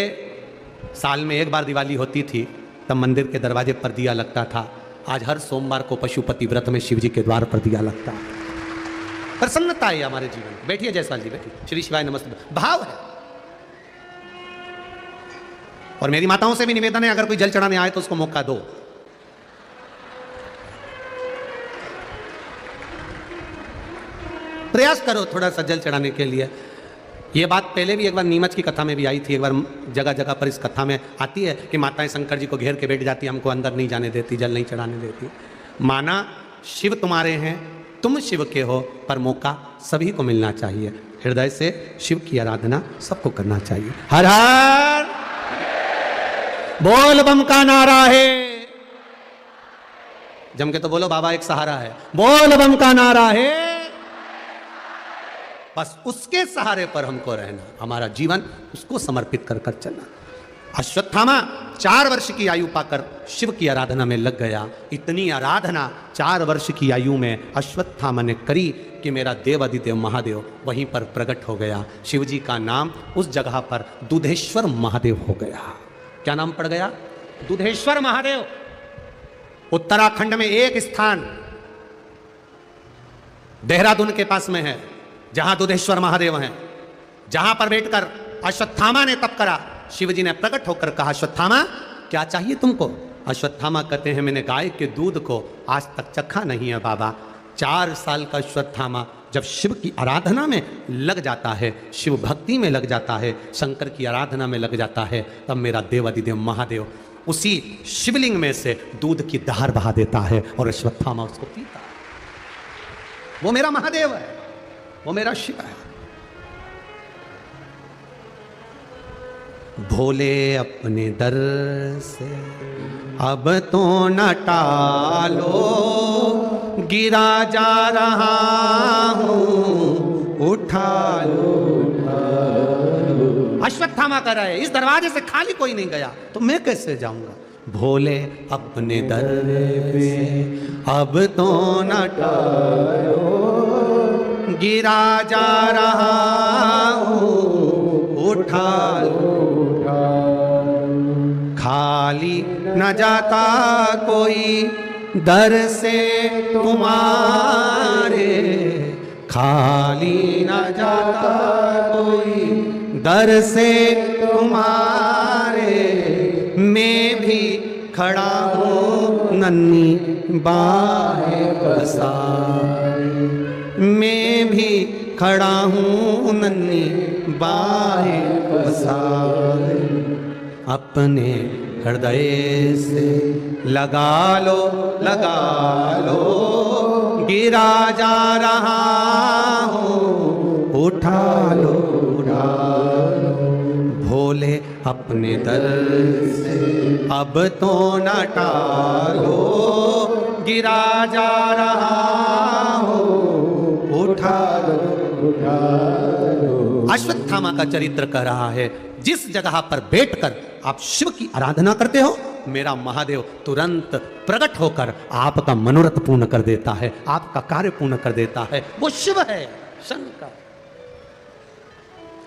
साल में एक बार दिवाली होती थी, तब मंदिर के दरवाजे पर दिया लगता था। आज हर सोमवार को पशुपति व्रत में शिव जी के द्वार पर दिया लगता है। प्रसन्नता है हमारे जीवन में। बैठिए जायसवाल जी, बैठिए। श्री शिवाय नमस्ते। भाव है। और मेरी माताओं से भी निवेदन है, अगर कोई जल चढ़ाने आए तो उसको मौका दो। प्रयास करो थोड़ा सा जल चढ़ाने के लिए। ये बात पहले भी एक बार नीमच की कथा में भी आई थी। एक बार जगह जगह पर इस कथा में आती है कि माताएं शंकर जी को घेर के बैठ जाती, हमको अंदर नहीं जाने देती, जल नहीं चढ़ाने देती। माना शिव तुम्हारे हैं, तुम शिव के हो, पर मौका सभी को मिलना चाहिए। हृदय से शिव की आराधना सबको करना चाहिए। हर हर बोल बम का नारा है। जम के तो बोलो, बाबा एक सहारा है। बोल बम का नारा है। बस उसके सहारे पर हमको रहना, हमारा जीवन उसको समर्पित कर कर चलना। अश्वत्थामा 4 वर्ष की आयु पाकर शिव की आराधना में लग गया। इतनी आराधना 4 वर्ष की आयु में अश्वत्थामा ने करी कि मेरा देवादिदेव महादेव वहीं पर प्रकट हो गया। शिव जी का नाम उस जगह पर दुधेश्वर महादेव हो गया। क्या नाम पड़ गया? दुधेश्वर महादेव। उत्तराखंड में एक स्थान देहरादून के पास में है जहां दुधेश्वर महादेव हैं, जहां पर बैठकर अश्वत्थामा ने तप करा। शिव जी ने प्रकट होकर कहा, अश्वत्थामा क्या चाहिए तुमको? अश्वत्थामा कहते हैं, मैंने गाय के दूध को आज तक चखा नहीं है बाबा। 4 साल का अश्वत्थामा जब शिव की आराधना में लग जाता है, शिव भक्ति में लग जाता है, शंकर की आराधना में लग जाता है, तब मेरा देवादिदेव महादेव उसी शिवलिंग में से दूध की धार बहा देता है और अश्वत्थामा उसको पीता है। वो मेरा महादेव है, वो मेरा शिव है। भोले अपने दर से अब तो न टालो, गिरा जा रहा हूं उठा लो। अश्वत्थामा कर रहा है, इस दरवाजे से खाली कोई नहीं गया तो मैं कैसे जाऊंगा? भोले अपने दर पे अब तो न टालो, गिरा जा रहा हूं उठा लो। खाली न जाता कोई दर से तुम्हारे, खाली न जाता कोई दर से तुम्हारे। मैं भी खड़ा हूँ नन्ही बाहें पसारे, मैं भी खड़ा हूँ नन्ही बाहें पसारे। अपने हृदय से लगा लो, लगा लो, गिरा जा रहा हूँ उठा लो, उठा लो। भोले अपने दर से अब तो न टालो, गिरा जा रहा हूँ उठा लो, उठा लो। अश्वत्थामा का चरित्र कह रहा है, जिस जगह पर बैठकर आप शिव की आराधना करते हो, मेरा महादेव तुरंत प्रकट होकर आपका मनोरथ पूर्ण कर देता है, आपका कार्य पूर्ण कर देता है। वो शिव है, शंकर।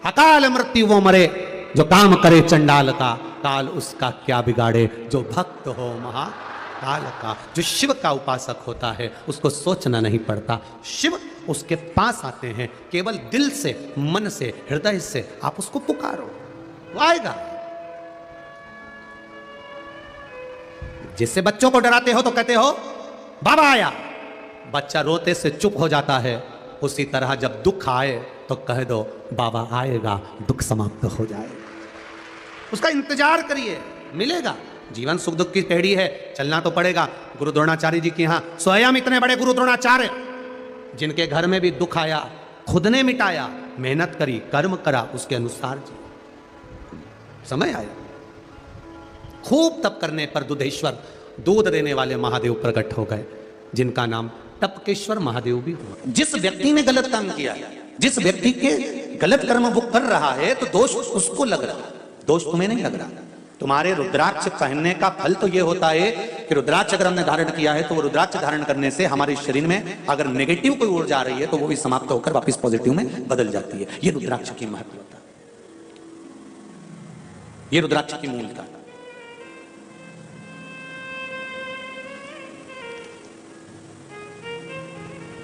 अकाल मृत्यु वो मरे जो काम करे चंडाल का, काल उसका क्या बिगाड़े जो भक्त हो महाकाल का। जो शिव का उपासक होता है उसको सोचना नहीं पड़ता, शिव उसके पास आते हैं। केवल दिल से, मन से, हृदय से आप उसको पुकारो, वो आएगा। जिससे बच्चों को डराते हो तो कहते हो बाबा आया, बच्चा रोते से चुप हो जाता है। उसी तरह जब दुख आए तो कह दो बाबा आएगा, दुख समाप्त हो जाएगा। उसका इंतजार करिए, मिलेगा। जीवन सुख दुख की पहेड़ी है, चलना तो पड़ेगा। गुरु द्रोणाचार्य जी के यहाँ स्वयं इतने बड़े गुरु द्रोणाचार्य, जिनके घर में भी दुख आया खुद ने मिटाया, मेहनत करी, कर्म करा, उसके अनुसार जी। समय आया, खूब तप करने पर दुधेश्वर, दूध देने वाले महादेव प्रकट हो गए, जिनका नाम टपकेश्वर महादेव भी हुआ। जिस व्यक्ति ने गलत काम किया, जिस व्यक्ति के गलत कर्म वो कर रहा है, तो दोष उसको लग रहा, दोष तुम्हें नहीं लग रहा। तुम्हारे रुद्राक्ष पहनने का फल तो ये होता है कि रुद्राक्ष अगर हमने धारण किया है तो वो रुद्राक्ष धारण करने से हमारे शरीर में अगर नेगेटिव कोई ऊर्जा आ रही है तो वो भी समाप्त होकर वापस पॉजिटिव में बदल जाती है। ये रुद्राक्ष की महत्वता, ये रुद्राक्ष की मूलता।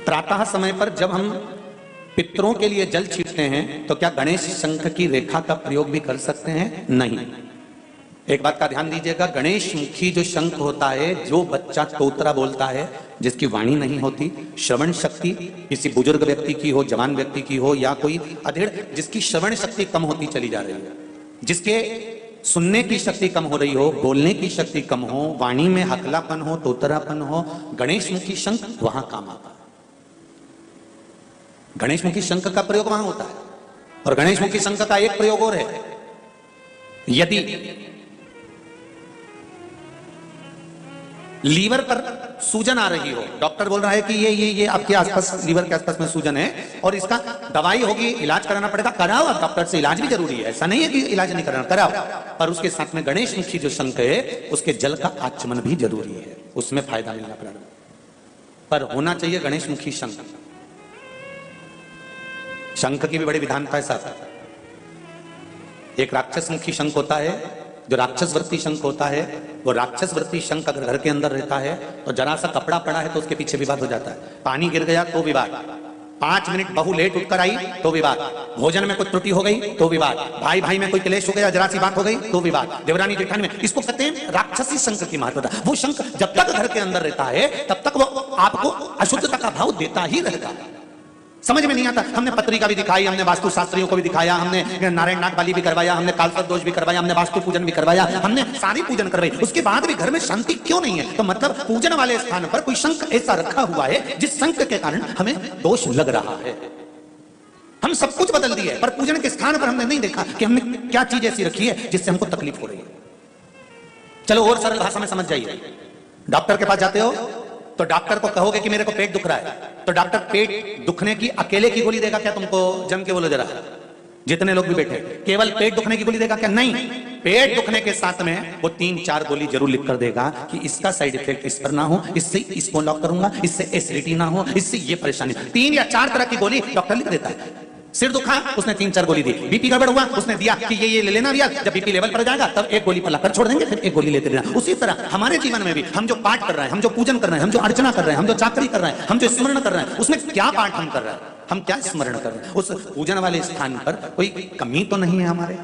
प्रातः समय पर जब हम पितरों के लिए जल छींटते हैं तो क्या गणेश शंख की रेखा का प्रयोग भी कर सकते हैं? नहीं। एक बात का ध्यान दीजिएगा, गणेश मुखी जो शंख होता है, जो बच्चा तोतरा बोलता है, जिसकी वाणी नहीं होती, श्रवण शक्ति किसी बुजुर्ग व्यक्ति की हो, जवान व्यक्ति की हो, या कोई अधेड़ जिसकी श्रवण शक्ति कम होती चली जा रही है, जिसके सुनने की शक्ति कम हो रही हो, बोलने की शक्ति कम हो, वाणी में हकलापन हो, तोतरापन हो, गणेश मुखी शंख वहां काम आता है। गणेश मुखी शंख का प्रयोग वहां होता है। और गणेश मुखी शंख का एक प्रयोग और है, यदि लीवर पर सूजन आ रही हो, डॉक्टर बोल रहा है कि ये आपके आसपास, लीवर के आसपास में सूजन है और इसका दवाई होगी, इलाज कराना पड़ेगा, कराओ। आप डॉक्टर से इलाज भी जरूरी है, ऐसा नहीं है कि इलाज नहीं कराना, कराओ। पर उसके साथ में गणेश मुखी जो शंख है, उसके जल का आचमन भी जरूरी है, उसमें फायदा मिलना पड़ेगा। पर होना चाहिए गणेश मुखी शंख। शंख की भी बड़ी विधानता है साथ। एक राक्षस मुखी शंख होता है, जो राक्षस वृत्ति शंख होता है। वो राक्षस वृत्ति शंख अगर घर के अंदर रहता है तो जरा सा कपड़ा पड़ा है तो उसके पीछे विवाद हो जाता है। पानी गिर गया तो विवाद, 5 मिनट बहू लेट उठकर आई तो विवाद, भोजन में कोई त्रुटि हो गई तो विवाद, भाई भाई में कोई क्लेश हो गया, जरा सी बात हो गई तो विवाद, देवरानी जेठानी में। इसको कहते हैं राक्षसी शंख की महत्वता। वो शंख जब तक घर के अंदर रहता है तब तक वो आपको अशुद्धता का भाव देता ही रहता है। समझ में नहीं आता। हमने पत्रिका भी दिखाई, हमने वास्तु शास्त्रियों को भी दिखाया, हमने नारायण नाग बाली भी करवाया, हमने कालसर्प दोष भी करवाया, हमने वास्तु पूजन भी करवाया, हमने सारी पूजन करवाई, उसके बाद भी घर में शांति क्यों नहीं है? तो मतलब पूजन वाले स्थान पर कोई शंख ऐसा रखा हुआ है जिस शंख के कारण हमें दोष लग रहा है। हम सब कुछ बदल दिए पर पूजन के स्थान पर हमने नहीं देखा कि हमने क्या चीज ऐसी रखी है जिससे हमको तकलीफ हो रही है। चलो और सरल भाषा में समझ जाइए। डॉक्टर के पास जाते हो तो डॉक्टर को कहोगे कि मेरे को पेट दुख रहा है, तो डॉक्टर पेट दुखने की अकेले की गोली देगा क्या तुमको? जम के बोलो जरा, जितने लोग भी बैठे, केवल पेट दुखने की गोली देगा क्या? नहीं, पेट दुखने के साथ में वो 3-4 गोली जरूर लिख कर देगा कि इसका साइड इफेक्ट इस पर ना हो, इससे इसको लॉक करूंगा, इससे एसिडिटी ना हो, इससे ये परेशानी। 3 या 4 तरह की गोली डॉक्टर लिख देता है। सिर दुखा, उसने 3-4 गोली दी। बीपी गड़बड़ हुआ, उसने दिया कि ये ले लेना भैया, जब बीपी लेवल पर जाएगा तब एक गोली पलाकर छोड़ देंगे, फिर एक गोली लेते रहना। उसी तरह हमारे जीवन में भी हम जो पाठ कर रहे हैं, हम जो पूजन कर रहे हैं, हम जो अर्चना कर रहे हैं, हम जो चाकरी कर रहे हैं, हम जो स्मरण कर रहे हैं, उसमें क्या पाठ हम कर रहे हैं, हम क्या स्मरण कर रहे हैं? उस पूजन वाले स्थान पर कोई कमी तो नहीं है हमारे?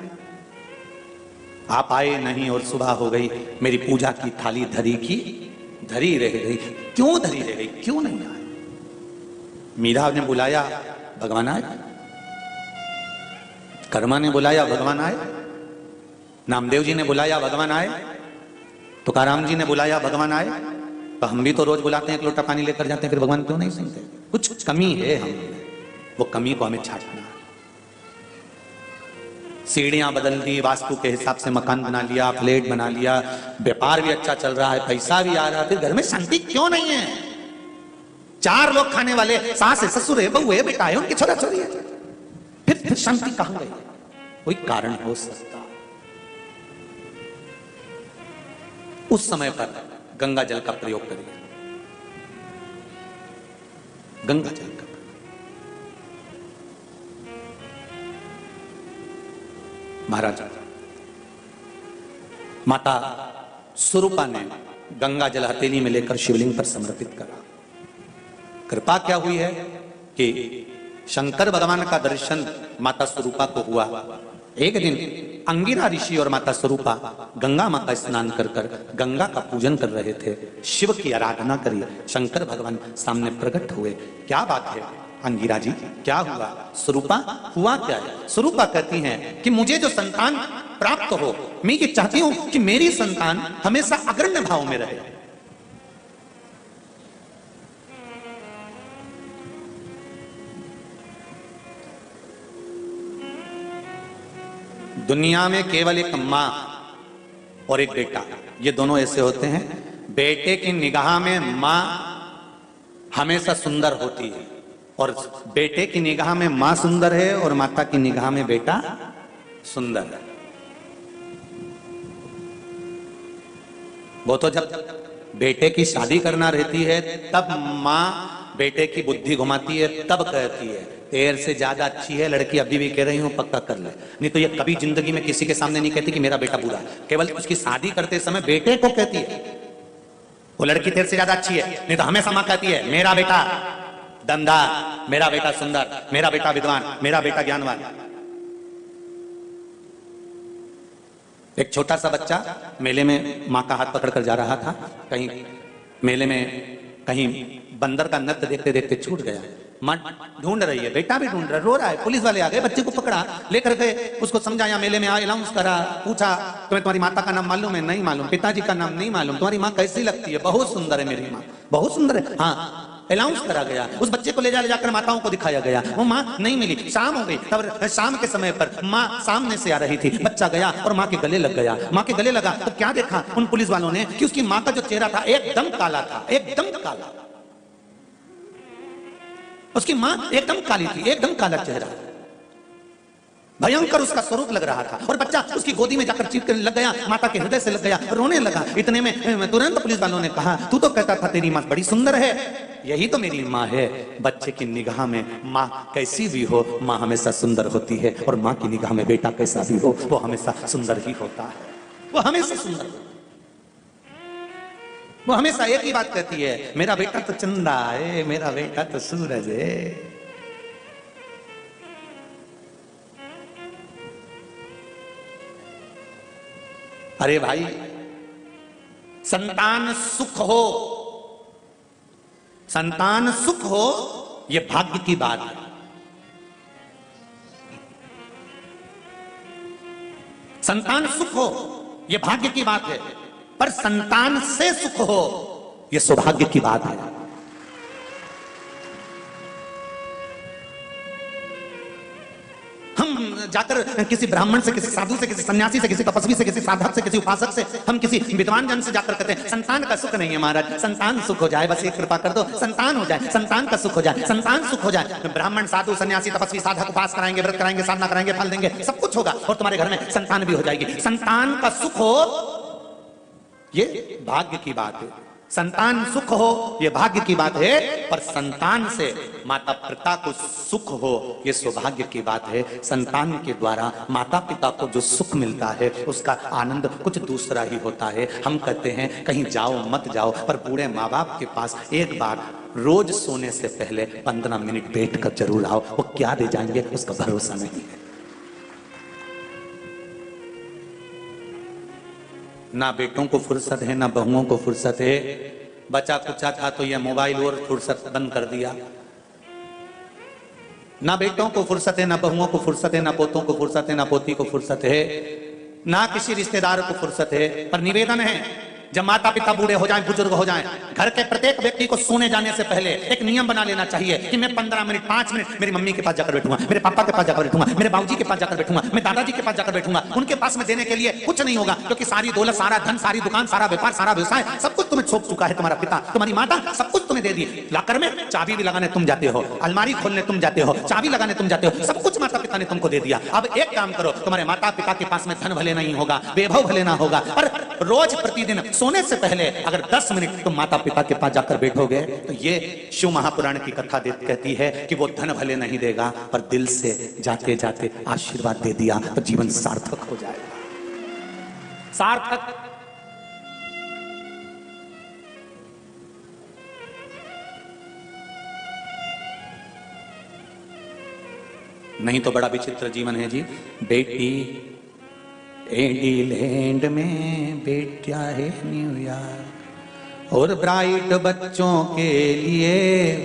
आप आए नहीं और सुबह हो गई, मेरी पूजा की थाली धरी रह गई। क्यों धरी रह गई? क्यों नहीं आए? मीरा ने बुलाया, भगवान आए। कर्मा ने बुलाया, भगवान आए। नामदेव जी ने बुलाया, भगवान आए। तुकाराम जी ने बुलाया, भगवान आए। तो हम भी तो रोज बुलाते हैं, एक लोटा पानी लेकर जाते हैं, फिर भगवान क्यों नहीं सुनते? कुछ कमी है हम में, वो कमी को हमें छाटना। सीढ़ियां बदल दी, वास्तु के हिसाब से मकान बना लिया, फ्लैट बना लिया, व्यापार भी अच्छा चल रहा है, पैसा भी आ रहा है, फिर घर में शांति क्यों नहीं है? 4 लोग खाने वाले, सास है, ससुर है, बहू है, बेटा है, उनकी छोरा छोरी है, फिर शांति कहां गई? कोई कारण हो सकता। उस समय पर गंगा जल का प्रयोग करिए। गंगा जल का महाराज माता स्वरूपा ने गंगा जल हथेली में लेकर शिवलिंग पर समर्पित करा। कृपा क्या हुई है कि शंकर भगवान का दर्शन माता स्वरूपा को हुआ। एक दिन अंगिरा ऋषि और माता स्वरूपा गंगा मां का स्नान कर गंगा का पूजन कर रहे थे, शिव की आराधना करी। शंकर भगवान सामने प्रकट हुए। क्या बात है अंगिरा जी, क्या हुआ? स्वरूपा, हुआ क्या है? स्वरूपा कहती हैं कि मुझे जो संतान प्राप्त हो, मैं ये चाहती हूं कि मेरी संतान हमेशा अग्रण्य भाव में रहे। दुनिया में केवल एक माँ और एक बेटा, ये दोनों ऐसे होते हैं। बेटे की निगाह में माँ हमेशा सुंदर होती है, और बेटे की निगाह में माँ सुंदर है और माता की निगाह में बेटा सुंदर है। वो तो जब बेटे की शादी करना रहती है तब माँ बेटे की बुद्धि घुमाती है, तब कहती है तेरे से ज्यादा अच्छी है लड़की, अभी भी कह रही हूं पक्का कर ले। नहीं तो ये कभी जिंदगी में किसी के सामने नहीं कहती कि मेरा बेटा बुरा है, केवल उसकी शादी करते समय बेटे को कहती है वो लड़की तेरे से ज्यादा अच्छी है। नहीं तो हमेशा मां कहती है मेरा बेटा दमदार, मेरा बेटा सुंदर, मेरा बेटा विद्वान, मेरा बेटा ज्ञानवान। एक छोटा सा बच्चा मेले में मां का हाथ पकड़कर जा रहा था, कहीं मेले में कहीं बंदर का नृत्य देखते देखते छूट गया। मां ढूंढ रही है, बेटा भी ढूंढ रहा, रो रहा है। पुलिस वाले आ गए, बच्चे को पकड़ा, लेकर गए, उसको समझाया, मेले में अनाउंस करा, पूछा तुम्हें तुम्हारी माता का नाम मालूम है? नहीं मालूम। पिताजी का नाम नहीं मालूम। तुम्हारी माँ कैसी लगती है? बहुत सुंदर है मेरी माँ, बहुत सुंदर है। हाँ, अनाउंस करा गया। उस बच्चे को ले जाकर माताओं को दिखाया गया, वो माँ नहीं मिली। शाम हो गई, तब शाम के समय पर माँ सामने से आ रही थी। बच्चा गया और माँ के गले लग गया। माँ के गले लगा तो क्या देखा उन पुलिस वालों ने कि उसकी माँ का जो चेहरा था एकदम काला था, एकदम काला। उसकी माँ एकदम काली थी, एकदम काला चेहरा, भयंकर उसका स्वरूप लग रहा था। और बच्चा उसकी गोदी में जाकर चीखने लग गया, माता के हृदय से लग गया, रोने लगा। इतने में तुरंत पुलिस वालों ने कहा तू तो कहता था तेरी माँ बड़ी सुंदर है, यही तो मेरी माँ है। बच्चे की निगाह में माँ कैसी भी हो, माँ हमेशा सुंदर होती है, और माँ की निगाह में बेटा कैसा भी हो वो हमेशा सुंदर ही होता है, वो हमेशा सुंदर होता है। वो हमेशा एक ही बात कहती है, मेरा बेटा तो चंदा है, मेरा बेटा तो सूरज है। अरे भाई, संतान सुख हो, संतान सुख हो यह भाग्य की बात है। संतान सुख हो यह भाग्य की बात है, पर संतान से सुख हो यह सौभाग्य की बात है। हम जाकर किसी ब्राह्मण से, किसी साधु से, किसी सन्यासी से, किसी तपस्वी से, किसी साधक से, किसी उपासक से, हम किसी विद्वान जन से जाकर कहते हैं संतान का सुख नहीं है महाराज, संतान सुख हो जाए, बस एक कृपा कर दो, संतान हो जाए, संतान का सुख हो जाए, संतान सुख हो जाए। ब्राह्मण, साधु, सन्यासी, तपस्वी, साधक उपास कराएंगे, व्रत कराएंगे, साधना कराएंगे, फल देंगे, सब कुछ होगा और तुम्हारे घर में संतान भी हो जाएगी। संतान का सुख हो ये भाग्य की बात है, संतान सुख हो यह भाग्य की बात है, पर संतान से माता पिता को सुख हो यह सौभाग्य की बात है। संतान के द्वारा माता पिता को जो सुख मिलता है उसका आनंद कुछ दूसरा ही होता है। हम कहते हैं कहीं जाओ मत जाओ, पर बूढ़े माँ बाप के पास एक बार रोज सोने से पहले 15 मिनट बैठ कर जरूर आओ, वो क्या दे जाएंगे उसका भरोसा नहीं है। ना बेटों को फुर्सत है, ना बहुओं को फुर्सत है। बचा कुचा था तो यह मोबाइल और फुर्सत बंद कर दिया। ना बेटों को फुर्सत है, ना बहुओं को फुर्सत है, ना पोतों को फुर्सत है, ना पोती को फुर्सत है, ना किसी रिश्तेदार को फुर्सत है। पर निवेदन है, जब माता पिता बूढ़े हो जाएं, बुजुर्ग हो जाएं, घर के प्रत्येक व्यक्ति को सोने जाने से पहले एक नियम बना लेना चाहिए कि मैं 15 मिनट 5 मिनट मेरी मम्मी के पास जाकर बैठूंगा, मेरे पापा के पास जाकर बैठूंगा, मेरे बाबूजी के पास जाकर बैठूंगा, मैं दादाजी के पास जाकर बैठूंगा। उनके पास में देने के लिए कुछ नहीं होगा, क्योंकि सारी दौलत, सारा धन, सारी दुकान, सारा व्यापार, सारा व्यवसाय सब कुछ तुम्हें सौंप चुका है तुम्हारा पिता, तुम्हारी माता, सब कुछ तुम्हें दे दी। लाकर में चाबी भी लगाने तुम जाते हो, अलमारी खोलने तुम जाते हो, चाबी लगाने तुम जाते हो, सब कुछ माता पिता ने तुमको दे दिया। अब एक काम करो, तुम्हारे माता पिता के पास में धन भले नहीं होगा, वैभव भले ना होगा, पर रोज प्रतिदिन सोने से पहले अगर 10 मिनट तुम माता पिता के पास जाकर बैठोगे तो ये शिव महापुराण की कथा कहती है कि वो धन भले नहीं देगा, पर दिल से जाते जाते आशीर्वाद दे दिया तो जीवन सार्थक हो जाएगा। सार्थक। नहीं तो बड़ा विचित्र जीवन है जी। बेटी एडीलैंड में, बेटिया है न्यूयॉर्क, और ब्राइट बच्चों के लिए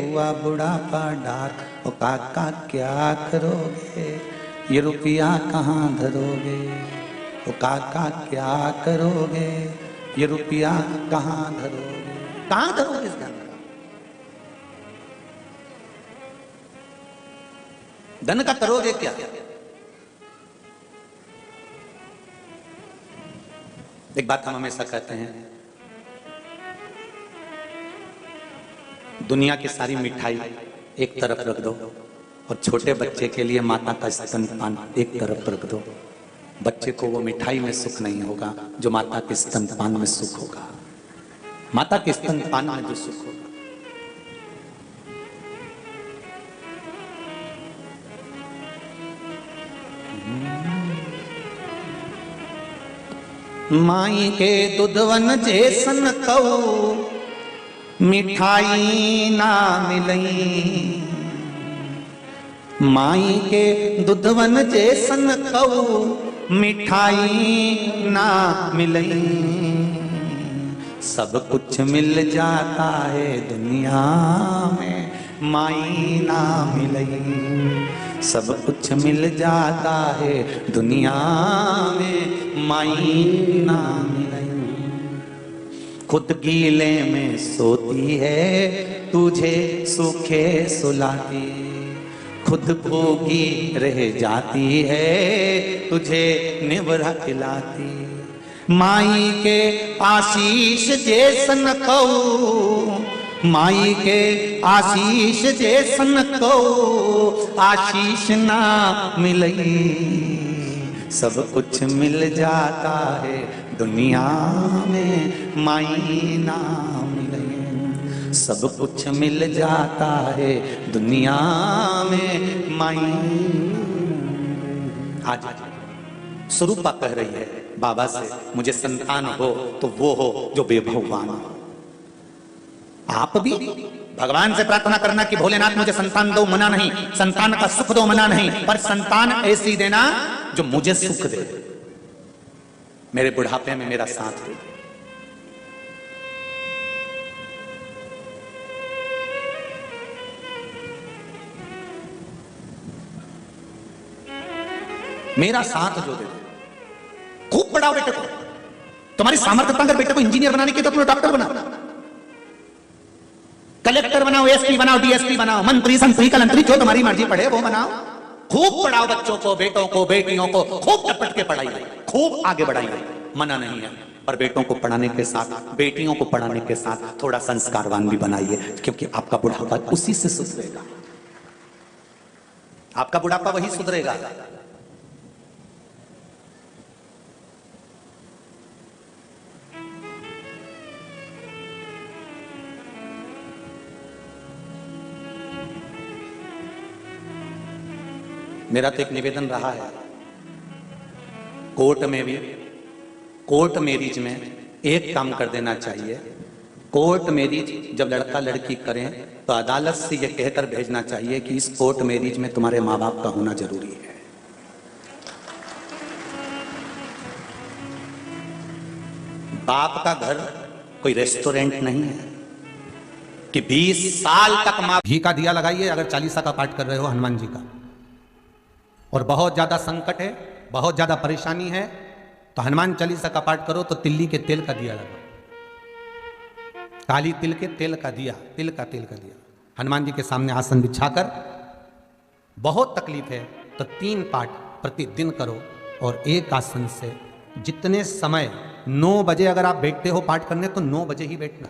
हुआ बुढ़ापा डार्क। ओ काका क्या करोगे, ये रुपया कहाँ धरोगे? ओ काका क्या करोगे, ये रुपया कहाँ धरोगे? कहाँ धरोगे इस धन का? धन का करोगे क्या? एक बात हम हमेशा कहते हैं, दुनिया की सारी मिठाई एक तरफ रख दो और छोटे बच्चे के लिए माता का स्तनपान एक तरफ रख दो। बच्चे को वो मिठाई में सुख नहीं होगा जो माता के स्तनपान में सुख होगा। माता के स्तनपान में जो सुख होगा। माई के दुधवन जैसन कऊ मिठाई ना मिलई, माई के दुधवन जैसन कऊ मिठाई ना मिलई। सब कुछ मिल जाता है दुनिया में, माई ना मिलई। सब कुछ मिल जाता है दुनिया में, माई ना मिलई। खुद गीले में सोती है तुझे सूखे सुलाती, खुद भूखी रह जाती है तुझे निवरा खिलाती। माई के आशीष जैसन कऊ, माई के आशीष जैसन कऊ आशीष ना मिलई। सब कुछ मिल जाता है दुनिया में, माई ना मिलई। सब कुछ मिल जाता है दुनिया में, माई। आज स्वरूपा कह रही है बाबा से, मुझे संतान हो तो वो हो जो बेभगवान हो। आप भी भगवान से प्रार्थना करना कि भोलेनाथ मुझे संतान दो, मना नहीं। संतान का सुख दो, मना नहीं। पर संतान ऐसी देना जो मुझे सुख दे, मेरे बुढ़ापे में मेरा साथ दे। मेरा साथ जो दे। खूब पढ़ाओ बेटे को, तुम्हारी सामर्थ्यता अगर बेटे को इंजीनियर बनाने की तो तुम्हें डॉक्टर बनाओ, कलेक्टर बनाओ, एसपी बनाओ, डीएसपी बनाओ, मंत्री संत्री कलंत्री जो तुम्हारी मर्जी पढ़े वो बनाओ। खूब पढ़ाओ बच्चों को, बेटों को, बेटियों को खूब टपट के पढ़ाइए, खूब आगे बढ़ाइए, मना नहीं है। पर बेटों को पढ़ाने के साथ, बेटियों को पढ़ाने के साथ थोड़ा संस्कारवान भी बनाइए, क्योंकि आपका बुढ़ापा उसी से सुधरेगा। आपका बुढ़ापा वही सुधरेगा। मेरा तो एक निवेदन रहा है, कोर्ट में भी, कोर्ट मैरिज में एक काम कर देना चाहिए। कोर्ट मैरिज जब लड़का लड़की करें तो अदालत से यह कहकर भेजना चाहिए कि इस कोर्ट मैरिज में तुम्हारे माँ बाप का होना जरूरी है। बाप का घर कोई रेस्टोरेंट नहीं है कि 20 साल तक माँ। घी का दिया लगाइए अगर 40 का पाठ कर रहे हो हनुमान जी का, और बहुत ज्यादा संकट है, बहुत ज्यादा परेशानी है, तो हनुमान चालीसा का पाठ करो तो तिल्ली के तेल का दिया लगाओ, काली तिल के तेल का दिया, तिल का तेल का दिया हनुमान जी के सामने आसन बिछाकर। बहुत तकलीफ है तो 3 पाठ प्रतिदिन करो, और एक आसन से जितने समय 9 बजे अगर आप बैठते हो पाठ करने तो 9 बजे ही बैठना।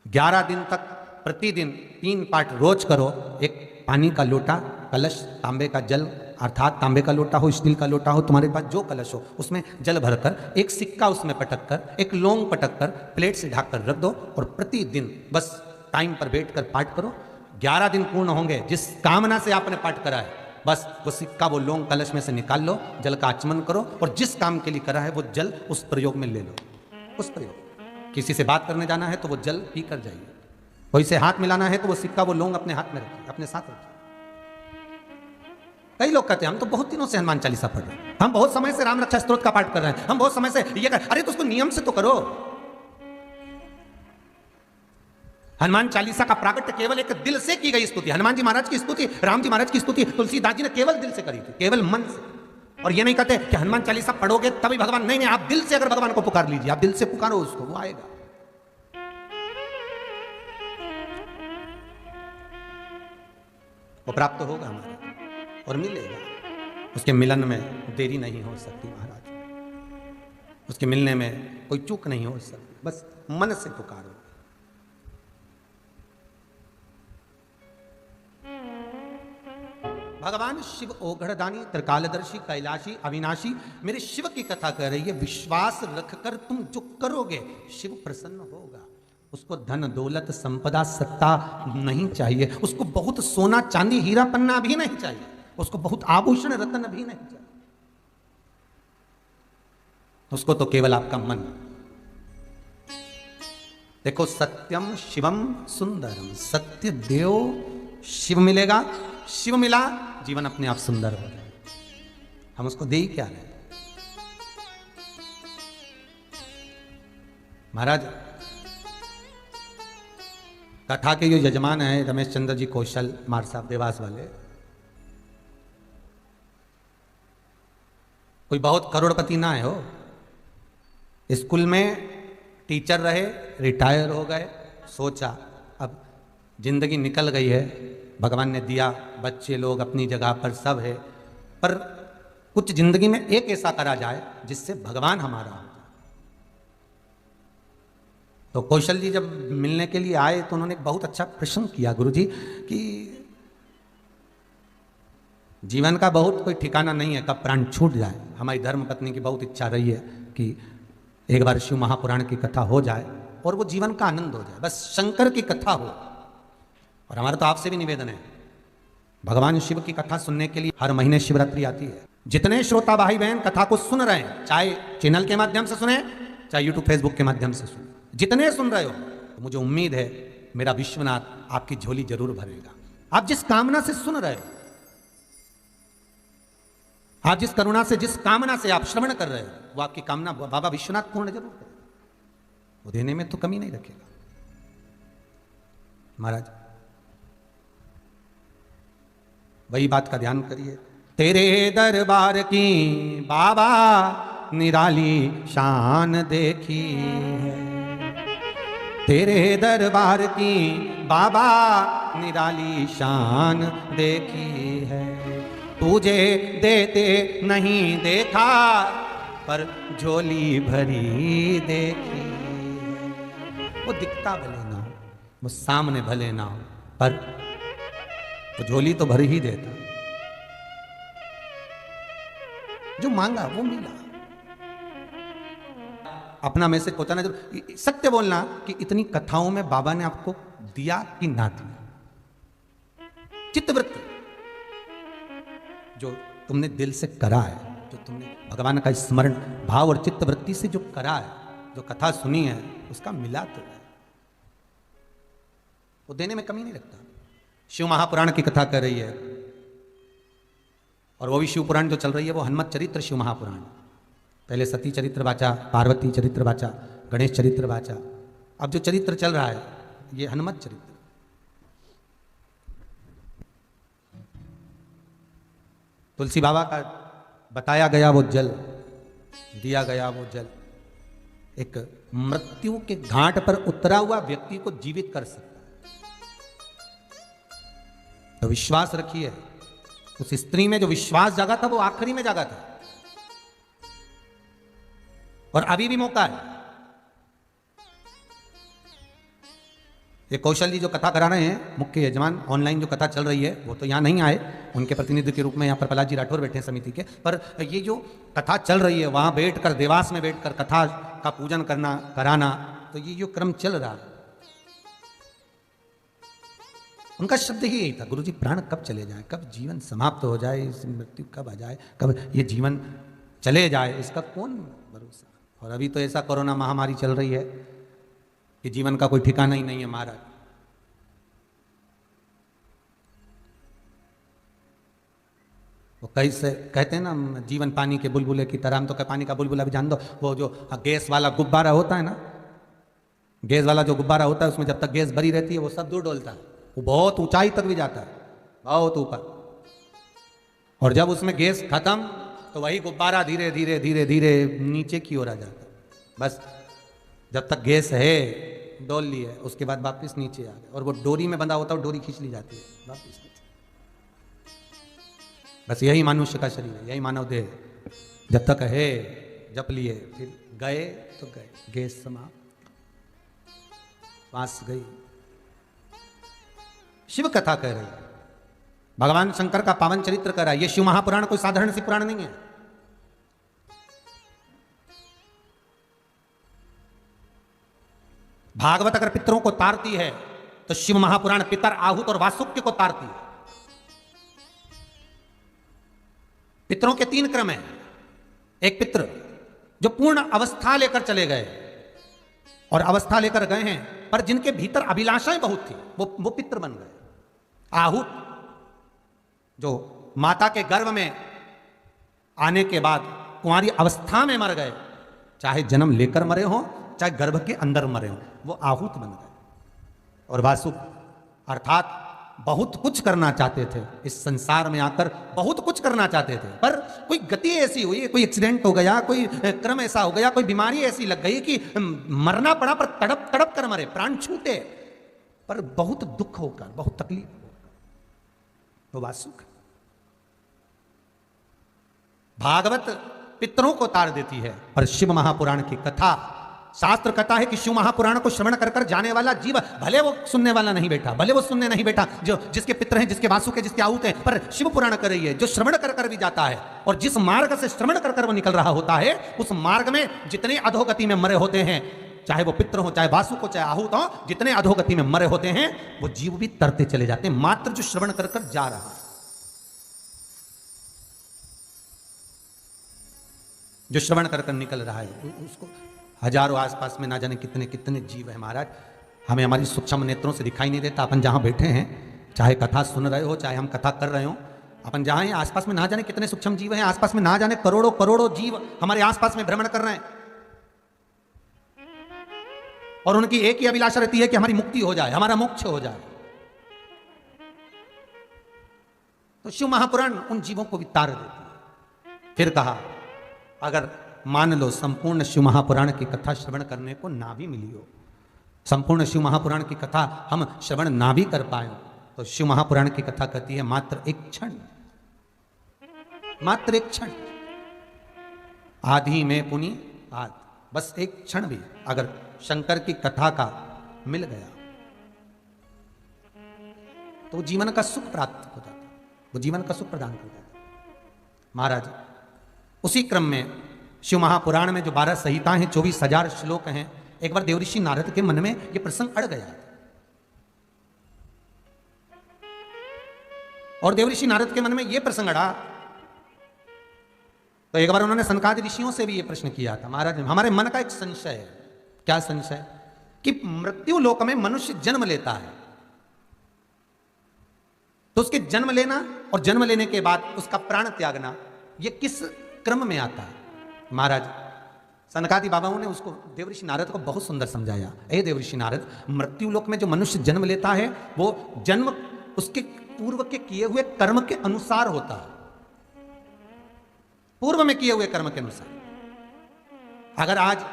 11 दिन तक प्रतिदिन 3 पाठ रोज करो। एक पानी का लोटा, कलश, तांबे का जल, अर्थात तांबे का लोटा हो, स्टील का लोटा हो, तुम्हारे पास जो कलश हो उसमें जल भरकर, एक सिक्का उसमें पटक कर, एक लौंग पटक कर प्लेट से ढक कर रख दो, और प्रतिदिन बस टाइम पर बैठकर पाठ करो। 11 दिन पूर्ण होंगे, जिस कामना से आपने पाठ करा है बस वो सिक्का, वो लौंग कलश में से निकाल लो, जल का आचमन करो, और जिस काम के लिए करा है वो जल उस प्रयोग में ले लो। उस प्रयोग, किसी से बात करने जाना है तो वो जल पी कर जाइए, कोई से हाथ मिलाना है तो वो सिक्का, वो लौंग अपने हाथ में रखिए, अपने साथ रखिए। कई लोग कहते हैं हम तो बहुत दिनों से हनुमान चालीसा पढ़ रहे हैं, हम बहुत समय से राम रक्षा स्तोत्र का पाठ कर रहे हैं, हम बहुत समय से ये कर। अरे तो उसको नियम से तो करो। हनुमान चालीसा का प्राकट्य केवल एक दिल से की गई स्तुति, हनुमान जी महाराज की स्तुति, राम जी महाराज की स्तुति तुलसीदास जी ने केवल दिल से करी थी, केवल मन से। और ये नहीं कहते कि हनुमान चालीसा पढ़ोगे तभी भगवान, नहीं, आप दिल से अगर भगवान को पुकार लीजिए, आप दिल से पुकारो उसको, वो आएगा। वो प्राप्त होगा हमारा और मिलेगा। उसके मिलन में देरी नहीं हो सकती महाराज, उसके मिलने में कोई चूक नहीं हो सकती, बस मन से पुकारो। भगवान शिव ओघड़दानी, त्रिकालदर्शी, कैलाशी, अविनाशी मेरे शिव की कथा कह रही है। विश्वास रखकर तुम जो करोगे शिव प्रसन्न होगा। उसको धन दौलत संपदा सत्ता नहीं चाहिए, उसको बहुत सोना चांदी हीरा पन्ना भी नहीं चाहिए, उसको बहुत आभूषण रत्न भी नहीं चाहिए, उसको तो केवल आपका मन। देखो सत्यम शिवम सुंदरम, सत्य देव शिव मिलेगा, शिव मिला जीवन अपने आप सुंदर हो जाए। हम उसको दे ही क्या रहे। महाराज कथा के जो यजमान है रमेश चंद्र जी कौशल मार साहब देवास वाले, कोई बहुत करोड़पति ना है हो, स्कूल में टीचर रहे, रिटायर हो गए, सोचा अब जिंदगी निकल गई है, भगवान ने दिया, बच्चे लोग अपनी जगह पर सब है, पर कुछ जिंदगी में एक ऐसा करा जाए जिससे भगवान हमारा हो। तो कौशल जी जब मिलने के लिए आए तो उन्होंने एक बहुत अच्छा प्रश्न किया गुरुजी कि जीवन का बहुत कोई ठिकाना नहीं है, कब प्राण छूट जाए। हमारी धर्म पत्नी की बहुत इच्छा रही है कि एक बार शिव महापुराण की कथा हो जाए और वो जीवन का आनंद हो जाए, बस शंकर की कथा हो। और हमारा तो आपसे भी निवेदन है, भगवान शिव की कथा सुनने के लिए हर महीने शिवरात्रि आती है। जितने श्रोता भाई बहन कथा को सुन रहे हैं, चाहे चैनल के माध्यम से सुने, चाहे यूट्यूब फेसबुक के माध्यम से सुने, जितने सुन रहे हो, तो मुझे उम्मीद है मेरा विश्वनाथ आपकी झोली जरूर भरेगा। आप जिस कामना से सुन रहे हो, आप जिस करुणा से, जिस कामना से आप श्रवण कर रहे हो, वो आपकी कामना बाबा विश्वनाथ पूर्ण जरूर करेगा। वो देने में तो कमी नहीं रखेगा। महाराज वही बात का ध्यान करिए। तेरे दरबार की बाबा निराली शान देखी है, तेरे दरबार की बाबा निराली शान देखी है। तुझे देते नहीं देखा पर झोली भरी देखी है। वो दिखता भले ना हो, वो सामने भले ना हो, पर वो झोली तो भर ही देता। जो मांगा वो मिला। अपना मैसेज पहुंचाना जरूर, सत्य बोलना कि इतनी कथाओं में बाबा ने आपको दिया कि ना दिया। चित्तवृत्ति जो तुमने दिल से करा है, जो तुमने भगवान का स्मरण भाव और चित्तवृत्ति से जो करा है, जो कथा सुनी है, उसका मिला तो है। वो देने में कमी नहीं रखता। शिव महापुराण की कथा कर रही है, और वो भी शिव पुराण जो चल रही है वो हनुमत चरित्र शिव महापुराण। पहले सती चरित्र वाचा, पार्वती चरित्र वाचा, गणेश चरित्र वाचा, अब जो चरित्र चल रहा है ये हनुमत चरित्र। तुलसी बाबा का बताया गया वो जल, दिया गया वो जल एक मृत्यु के घाट पर उतरा हुआ व्यक्ति को जीवित कर सकता है। तो विश्वास रखिए, उस स्त्री में जो विश्वास जागा था वो आखिरी में जागा था, और अभी भी मौका है। ये कौशल जी जो कथा करा रहे हैं, मुख्य यजमान, ऑनलाइन जो कथा चल रही है, वो तो यहाँ नहीं आए, उनके प्रतिनिधि के रूप में यहाँ पर प्रहलाद जी राठौर बैठे हैं समिति के, पर ये जो कथा चल रही है वहाँ बैठकर, देवास में बैठकर कथा का पूजन करना, कराना, तो ये जो क्रम चल रहा है, उनका शब्द ही यही था, गुरुजी प्राण कब चले जाए, कब जीवन समाप्त हो जाए, मृत्यु कब आ जाए, कब ये जीवन चले जाए, इसका कौन भरोसा। और अभी तो ऐसा कोरोना महामारी चल रही है कि जीवन का कोई ठिकाना ही नहीं है महाराज। वो कैसे कहते हैं ना, जीवन पानी के बुलबुले की तरह। हम तो पानी का बुलबुला भी जान दो, वो जो गैस वाला गुब्बारा होता है ना, गैस वाला जो गुब्बारा होता है उसमें जब तक गैस भरी रहती है वो सब दूर डोलता है, वो बहुत ऊंचाई तक भी जाता है, बहुत ऊपर। और जब उसमें गैस खत्म तो वही गुब्बारा धीरे धीरे धीरे धीरे नीचे की ओर आ जाता है। बस जब तक गैस है डोल ली है, उसके बाद वापस नीचे आ गया, और वो डोरी में बंधा होता है, डोरी खींच ली जाती है वापस नीचे। बस यही मनुष्य का शरीर है, यही मानव देह। जब तक है जप लिए, फिर गए तो गए, गैस समाप्त, श्वास गई। शिव कथा कह रही है, भगवान शंकर का पावन चरित्र कह रहा है। ये शिव महापुराण कोई साधारण सी पुराण नहीं है। भागवत अगर पितरों को तारती है तो शिव महापुराण पितर, आहूत और वासुक्य को तारती है। पितरों के 3 क्रम हैं। एक पितर जो पूर्ण अवस्था लेकर चले गए और अवस्था लेकर गए हैं, पर जिनके भीतर अभिलाषाएं बहुत थी, वो पितर बन गए। आहूत जो माता के गर्भ में आने के बाद कुंवारी अवस्था में मर गए, चाहे जन्म लेकर मरे हो चाहे गर्भ के अंदर मरे हो, वो आहूत बन गए। और वासुक अर्थात बहुत कुछ करना चाहते थे, इस संसार में आकर बहुत कुछ करना चाहते थे, पर कोई गति ऐसी हुई, कोई एक्सीडेंट हो गया, कोई क्रम ऐसा हो गया, कोई बीमारी ऐसी लग गई कि मरना पड़ा, पर तड़प तड़प कर मरे, प्राण छूटे, पर बहुत दुख होकर, बहुत तकलीफ होकर। तो वासुक भागवत पितरों को तार देती है, पर शिव महापुराण की कथा, शास्त्र कहता है कि शिव महापुराण को श्रवण कर कर जाने वाला जीव, भले वो सुनने वाला नहीं बैठा, भले वो सुनने नहीं बैठा, जो जिसके पितर हैं, जिसके वासुक है, जिसके आहूत हैं, पर शिव पुराण कर रही है, जो श्रवण कर कर भी जाता है, और जिस मार्ग से श्रवण कर कर वो निकल रहा होता है, उस मार्ग में जितने अधोगति में मरे होते हैं, चाहे वो पितर हो, चाहे वासुक हो, चाहे आहूत हो, जितने अधोगति में मरे होते हैं, वो जीव भी तरते चले जाते हैं, मात्र जो श्रवण कर कर जा रहा है। जो श्रवण कर कर निकल रहा है, उसको हजारों आसपास में ना जाने कितने कितने जीव है महाराज, हमें हमारी सूक्ष्म नेत्रों से दिखाई नहीं देता। अपन जहां बैठे हैं, चाहे कथा सुन रहे हो, चाहे हम कथा कर रहे हो, अपन जहां हैं आसपास में ना जाने कितने सूक्ष्म जीव हैं, आसपास में ना जाने करोड़ों करोड़ों जीव हमारे आसपास में भ्रमण कर रहे हैं, और उनकी एक ही अभिलाषा रहती है कि हमारी मुक्ति हो जाए, हमारा मोक्ष हो जाए। तो शिव महापुराण उन जीवों को भी तार देती है। फिर कहा, अगर मान लो संपूर्ण शिव महापुराण की कथा श्रवण करने को ना भी मिली हो, संपूर्ण शिव महापुराण की कथा हम श्रवण ना भी कर पाए, तो शिव महापुराण की कथा कहती है मात्र एक क्षण, मात्र एक क्षण, आधी में पुनि आध, बस एक क्षण भी अगर शंकर की कथा का मिल गया तो जीवन का सुख प्राप्त हो जाता, वो जीवन का सुख प्रदान कर जाता। महाराज उसी क्रम में शिव महापुराण में जो 12 संहिता हैं, 24,000 श्लोक हैं, एक बार देवऋषि नारद के मन में यह प्रसंग अड़ गया, और देवऋषि नारद के मन में यह प्रसंग अड़ा तो एक बार उन्होंने सनकादि ऋषियों से भी यह प्रश्न किया था, महाराज हमारे मन का एक संशय है। क्या संशय? कि मृत्यु लोक में मनुष्य जन्म लेता है, तो उसके जन्म लेना और जन्म लेने के बाद उसका प्राण त्यागना, यह किस क्रम में आता है? महाराज सनकादि बाबाओं ने उसको देवऋषि नारद को बहुत सुंदर समझाया। ए देवऋषि नारद, मृत्यु लोक में जो मनुष्य जन्म लेता है, वो जन्म उसके पूर्व के किए हुए कर्म के अनुसार होता है, पूर्व में किए हुए कर्म के अनुसार। अगर आज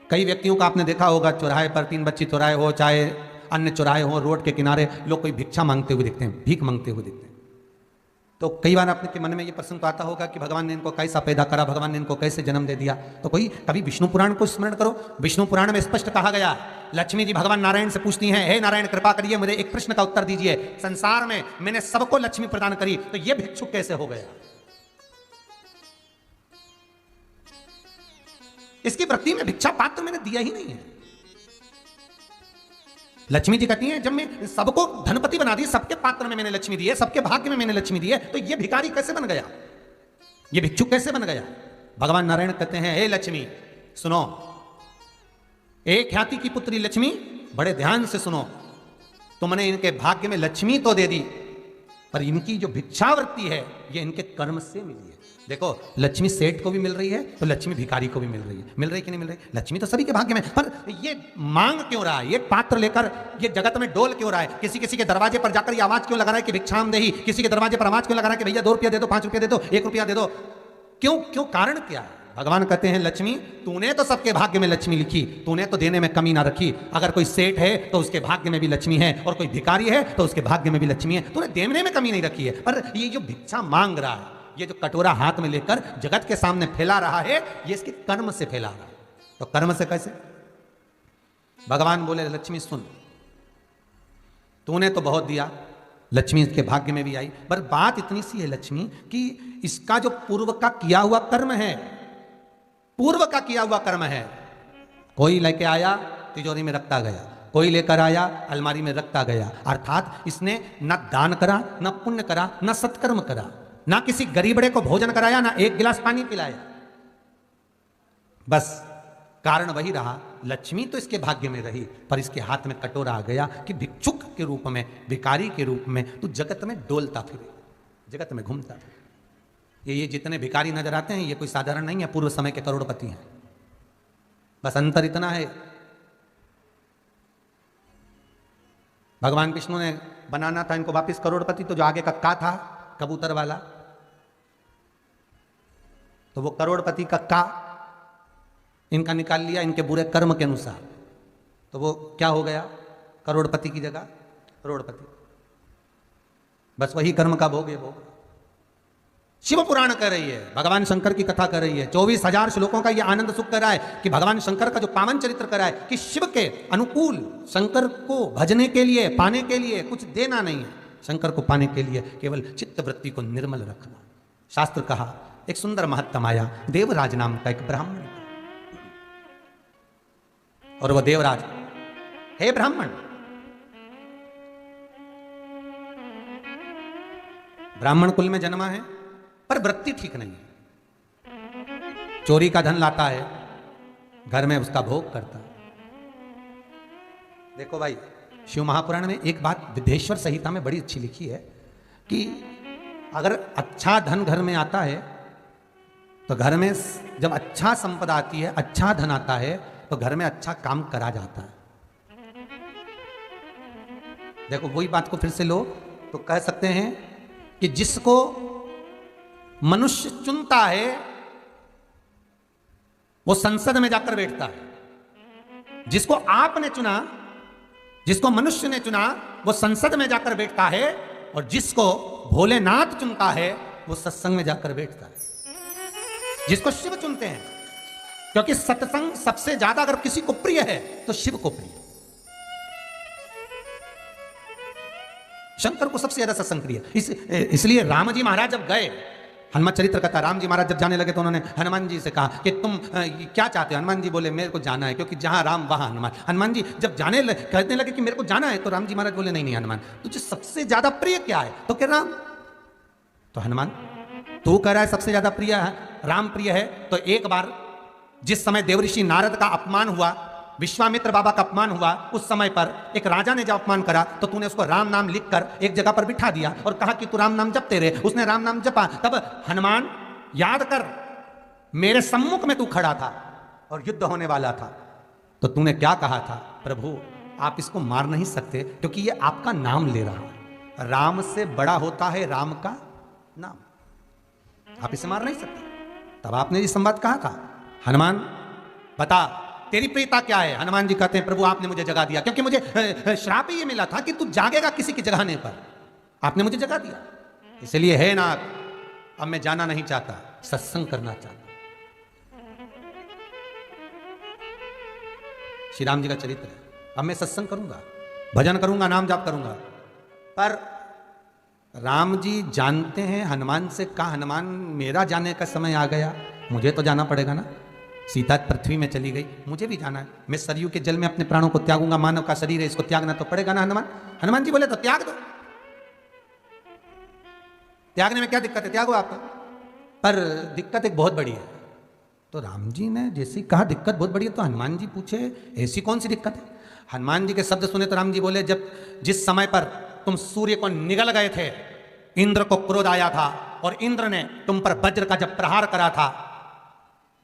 कई व्यक्तियों का आपने देखा होगा, चौराहे पर 3 बच्ची चौराहे हो, चाहे अन्य चौराहे हो, रोड के किनारे लोग कोई भिक्षा मांगते हुए दिखते हैं, भीख मांगते हुए दिखते हैं, तो कई बार अपने के मन में ये प्रश्न तो आता होगा कि भगवान ने इनको कैसा पैदा करा, भगवान ने इनको कैसे जन्म दे दिया। तो कोई कभी विष्णु पुराण को स्मरण करो। विष्णु पुराण में स्पष्ट कहा गया, लक्ष्मी जी भगवान नारायण से पूछती हैं, हे नारायण कृपा करिए मुझे एक प्रश्न का उत्तर दीजिए, संसार में मैंने सबको लक्ष्मी प्रदान करी, तो ये भिक्षुक कैसे हो गया? इसकी वृत्ति में भिक्षा पात्र मैंने दिया ही नहीं है। लक्ष्मी जी कहती हैं, जब मैं सबको धनपति बना दी, सबके पात्र में मैंने लक्ष्मी दी है, सबके भाग्य में मैंने लक्ष्मी दी है, तो ये भिखारी कैसे बन गया, ये भिक्षुक कैसे बन गया? भगवान नारायण कहते हैं, हे लक्ष्मी सुनो, एक ख्याति की पुत्री लक्ष्मी, बड़े ध्यान से सुनो, तुमने इनके भाग्य में लक्ष्मी तो दे दी, पर इनकी जो भिक्षावृत्ति है ये इनके कर्म से मिली है। देखो, लक्ष्मी सेठ को भी मिल रही है तो लक्ष्मी भिखारी को भी मिल रही है, मिल रही कि नहीं मिल रही? लक्ष्मी तो सभी के भाग्य में, पर ये मांग क्यों रहा है, ये पात्र लेकर ये जगत में डोल क्यों रहा है? किसी किसी के दरवाजे पर जाकर ये आवाज क्यों लगा रहा है कि भिक्षाम देही? किसी के दरवाजे पर आवाज क्यों लगा रहा है कि भैया 2 रुपया दे दो, 5 रुपया दे दो, 1 रुपया दे दो? क्यों क्यों? कारण क्या है? भगवान कहते हैं, लक्ष्मी तूने तो सबके भाग्य में लक्ष्मी लिखी, तूने तो देने में कमी ना रखी। अगर कोई सेठ है तो उसके भाग्य में भी लक्ष्मी है, और कोई भिखारी है तो उसके भाग्य में भी लक्ष्मी है, तूने देने में कमी नहीं रखी है। पर ये जो भिक्षा मांग रहा है, ये जो कटोरा हाथ में लेकर जगत के सामने फैला रहा है, ये इसके कर्म से फैला रहा है। तो कर्म से कैसे? भगवान बोले लक्ष्मी सुन, तूने तो बहुत दिया, लक्ष्मी इसके भाग्य में भी आई, पर बात इतनी सी है लक्ष्मी कि इसका जो पूर्व का किया हुआ कर्म है, पूर्व का किया हुआ कर्म है, कोई लेके आया तिजोरी में रखता गया, कोई लेकर आया अलमारी में रखता गया। अर्थात इसने न दान करा, न पुण्य करा, न सत्कर्म करा, ना किसी गरीबड़े को भोजन कराया, ना एक गिलास पानी पिलाया। बस कारण वही रहा, लक्ष्मी तो इसके भाग्य में रही, पर इसके हाथ में कटोरा आ गया कि भिक्षुक के रूप में, भिखारी के रूप में तू जगत में डोलता फिरे, जगत में घूमता फिरे। ये जितने भिखारी नजर आते हैं, ये कोई साधारण नहीं है, पूर्व समय के करोड़पति हैं। बस अंतर इतना है, भगवान विष्णु ने बनाना था इनको वापिस करोड़पति, तो जो आगे का का था कबूतर वाला, तो वो करोड़पति का का इनका निकाल लिया इनके बुरे कर्म के अनुसार, तो वो क्या हो गया? करोड़पति की जगह करोड़पति। बस वही कर्म का भोग है भोग। शिव पुराण कर रही है, भगवान शंकर की कथा कर रही है, 24,000 श्लोकों का ये आनंद सुख कर रहा है कि भगवान शंकर का जो पावन चरित्र कर रहा है कि शिव के अनुकूल, शंकर को भजने के लिए, पाने के लिए कुछ देना नहीं है, शंकर को पाने के लिए केवल चित्त वृत्ति को निर्मल रखना। शास्त्र कहा, एक सुंदर महत्तम आया, देवराज नाम का एक ब्राह्मण, और वह देवराज, हे ब्राह्मण, ब्राह्मण कुल में जन्मा है पर वृत्ति ठीक नहीं है, चोरी का धन लाता है, घर में उसका भोग करता है। देखो भाई, शिव महापुराण में एक बात विदेश्वर संहिता में बड़ी अच्छी लिखी है कि अगर अच्छा धन घर में आता है तो घर में जब अच्छा संपदा आती है, अच्छा धन आता है, तो घर में अच्छा काम करा जाता है। देखो वही बात को फिर से लो तो कह सकते हैं कि जिसको मनुष्य चुनता है वो संसद में जाकर बैठता है, जिसको आपने चुना, जिसको मनुष्य ने चुना वो संसद में जाकर बैठता है, और जिसको भोलेनाथ चुनता है वो सत्संग में जाकर बैठता है। जिसको शिव चुनते हैं, क्योंकि सत्संग सबसे ज्यादा अगर किसी को प्रिय है तो शिव को प्रिय, शंकर को सबसे ज्यादा सत्संग प्रिय। इसलिए राम जी महाराज जब गए, हनुमान चरित्र कथा, राम जी महाराज जब जाने लगे तो उन्होंने हनुमान जी से कहा कि तुम क्या चाहते हो? हनुमान जी बोले मेरे को जाना है, क्योंकि जहां राम वहां हनुमान। हनुमान जी जब कहने लगे कि मेरे को जाना है, तो राम जी महाराज बोले नहीं नहीं हनुमान, तुझे सबसे ज्यादा प्रिय क्या है? तो क्या राम? तो हनुमान तू कह रहा है सबसे ज्यादा प्रिय है, राम प्रिय है, तो एक बार जिस समय देवऋषि नारद का अपमान हुआ, विश्वामित्र बाबा का अपमान हुआ, उस समय पर एक राजा ने जब अपमान करा तो तूने उसको राम नाम लिखकर एक जगह पर बिठा दिया और कहा कि तू राम नाम जपते रहे। उसने राम नाम जपा, तब हनुमान याद कर मेरे सम्मुख में तू खड़ा था और युद्ध होने वाला था, तो तूने क्या कहा था? प्रभु आप इसको मार नहीं सकते क्योंकि ये आपका नाम ले रहा है, राम से बड़ा होता है राम का नाम, आप इसे मार नहीं सकते। तब आपने ये संवाद कहा था, हनुमान बता तेरी प्रियता क्या है? हनुमान जी कहते हैं प्रभु आपने मुझे जगा दिया, क्योंकि मुझे श्राप ही ये मिला था कि तू जागेगा किसी की जगाने पर, आपने मुझे जगा दिया, इसलिए है नाथ अब मैं जाना नहीं चाहता, सत्संग करना चाहता। श्री राम जी का चरित्र है, अब मैं सत्संग करूंगा, भजन करूंगा, नाम जाप करूंगा। पर राम जी जानते हैं हनुमान से, कहा हनुमान मेरा जाने का समय आ गया, मुझे तो जाना पड़ेगा ना, सीता पृथ्वी में चली गई, मुझे भी जाना है, मैं सरयू के जल में अपने प्राणों को त्यागूंगा, मानव का शरीर है इसको त्यागना तो पड़ेगा ना हनुमान। हनुमान जी बोले तो त्याग दो, त्यागने में क्या दिक्कत है, त्यागो आप, पर दिक्कत एक बहुत बड़ी है। तो राम जी ने जैसे कहा दिक्कत बहुत बड़ी है, तो हनुमान जी पूछे ऐसी कौन सी दिक्कत है? हनुमान जी के शब्द सुने तो राम जी बोले जब जिस समय पर तुम सूर्य को निगल गए थे, इंद्र को क्रोध आया था और इंद्र ने तुम पर वज्र का जब प्रहार करा था,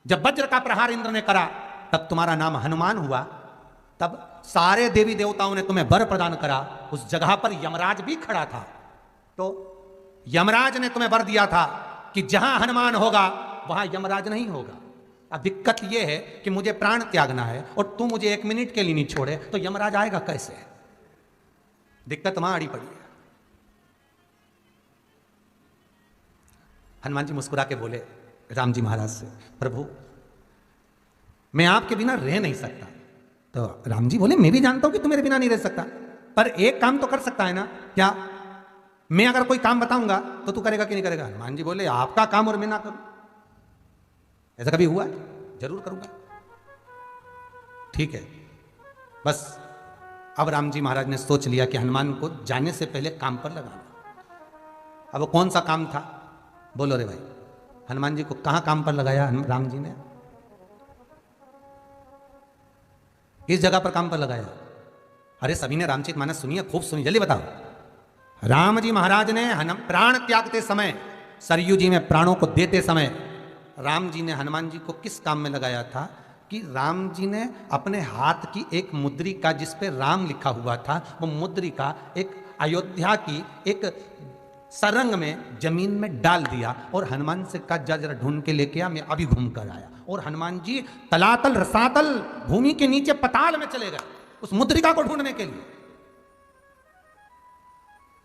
जब वज्र का प्रहार इंद्र ने करा तब तुम्हारा नाम हनुमान हुआ, तब सारे देवी देवताओं ने तुम्हें वर प्रदान करा, उस जगह पर यमराज भी खड़ा था, तो यमराज ने तुम्हें वर दिया था कि जहां हनुमान होगा वहां यमराज नहीं होगा। अब दिक्कत यह है कि मुझे प्राण त्यागना है और तू मुझे 1 मिनट के लिए नहीं छोड़े तो यमराज आएगा कैसे? दिक्कत वहां अड़ी पड़ी है। हनुमान जी मुस्कुरा के बोले राम जी महाराज से, प्रभु मैं आपके बिना रह नहीं सकता। तो राम जी बोले मैं भी जानता हूं कि तू मेरे बिना नहीं रह सकता, पर एक काम तो कर सकता है ना। क्या? मैं अगर कोई काम बताऊंगा तो तू करेगा कि नहीं करेगा? हनुमान जी बोले आपका काम और मैं ना करूं, ऐसा कभी हुआ है? जरूर करूंगा। ठीक है। बस अब राम जी महाराज ने सोच लिया कि हनुमान को जाने से पहले काम पर लगाना। अब वो कौन सा काम था? बोलो रे भाई। हनुमान जी को कहां काम पर लगाया राम जी ने? किस जगह पर काम पर लगाया? अरे सभी ने रामचरितमानस सुनी है, खूब सुनी, जल्दी बताओ। राम जी महाराज ने प्राण त्यागते समय, सरयू जी में प्राणों को देते समय, राम जी ने हनुमान जी को किस काम में लगाया था कि राम जी ने अपने हाथ की एक मुद्रिका जिस पे राम लिखा हुआ था, वो मुद्रिका एक अयोध्या की एक सरंग में जमीन में डाल दिया और हनुमान से कहा जा जरा ढूंढ के लेके आ, मैं अभी घूम कर आया। और हनुमान जी तलातल रसातल भूमि के नीचे पताल में चले गए उस मुद्रिका को ढूंढने के लिए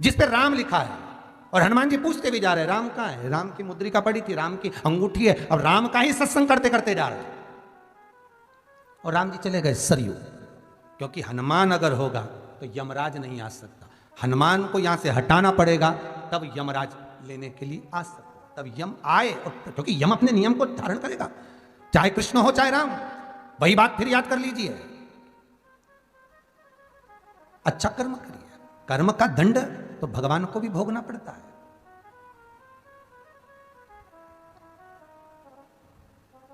जिस पे राम लिखा है। और हनुमान जी पूछते भी जा रहे राम कहाँ है? राम की मुद्रिका पड़ी थी, राम की अंगूठी है, अब राम का ही सत्संग करते करते जा रहे। और राम जी चले गए सरयू, क्योंकि हनुमान अगर होगा तो यमराज नहीं आ सकता। हनुमान को यहां से हटाना पड़ेगा तब यमराज लेने के लिए आ सकता, तब यम आए। और क्योंकि यम अपने नियम को धारण करेगा, चाहे कृष्ण हो चाहे राम। वही बात फिर याद कर लीजिए, अच्छा कर्म करिए, कर्म का दंड तो भगवान को भी भोगना पड़ता है।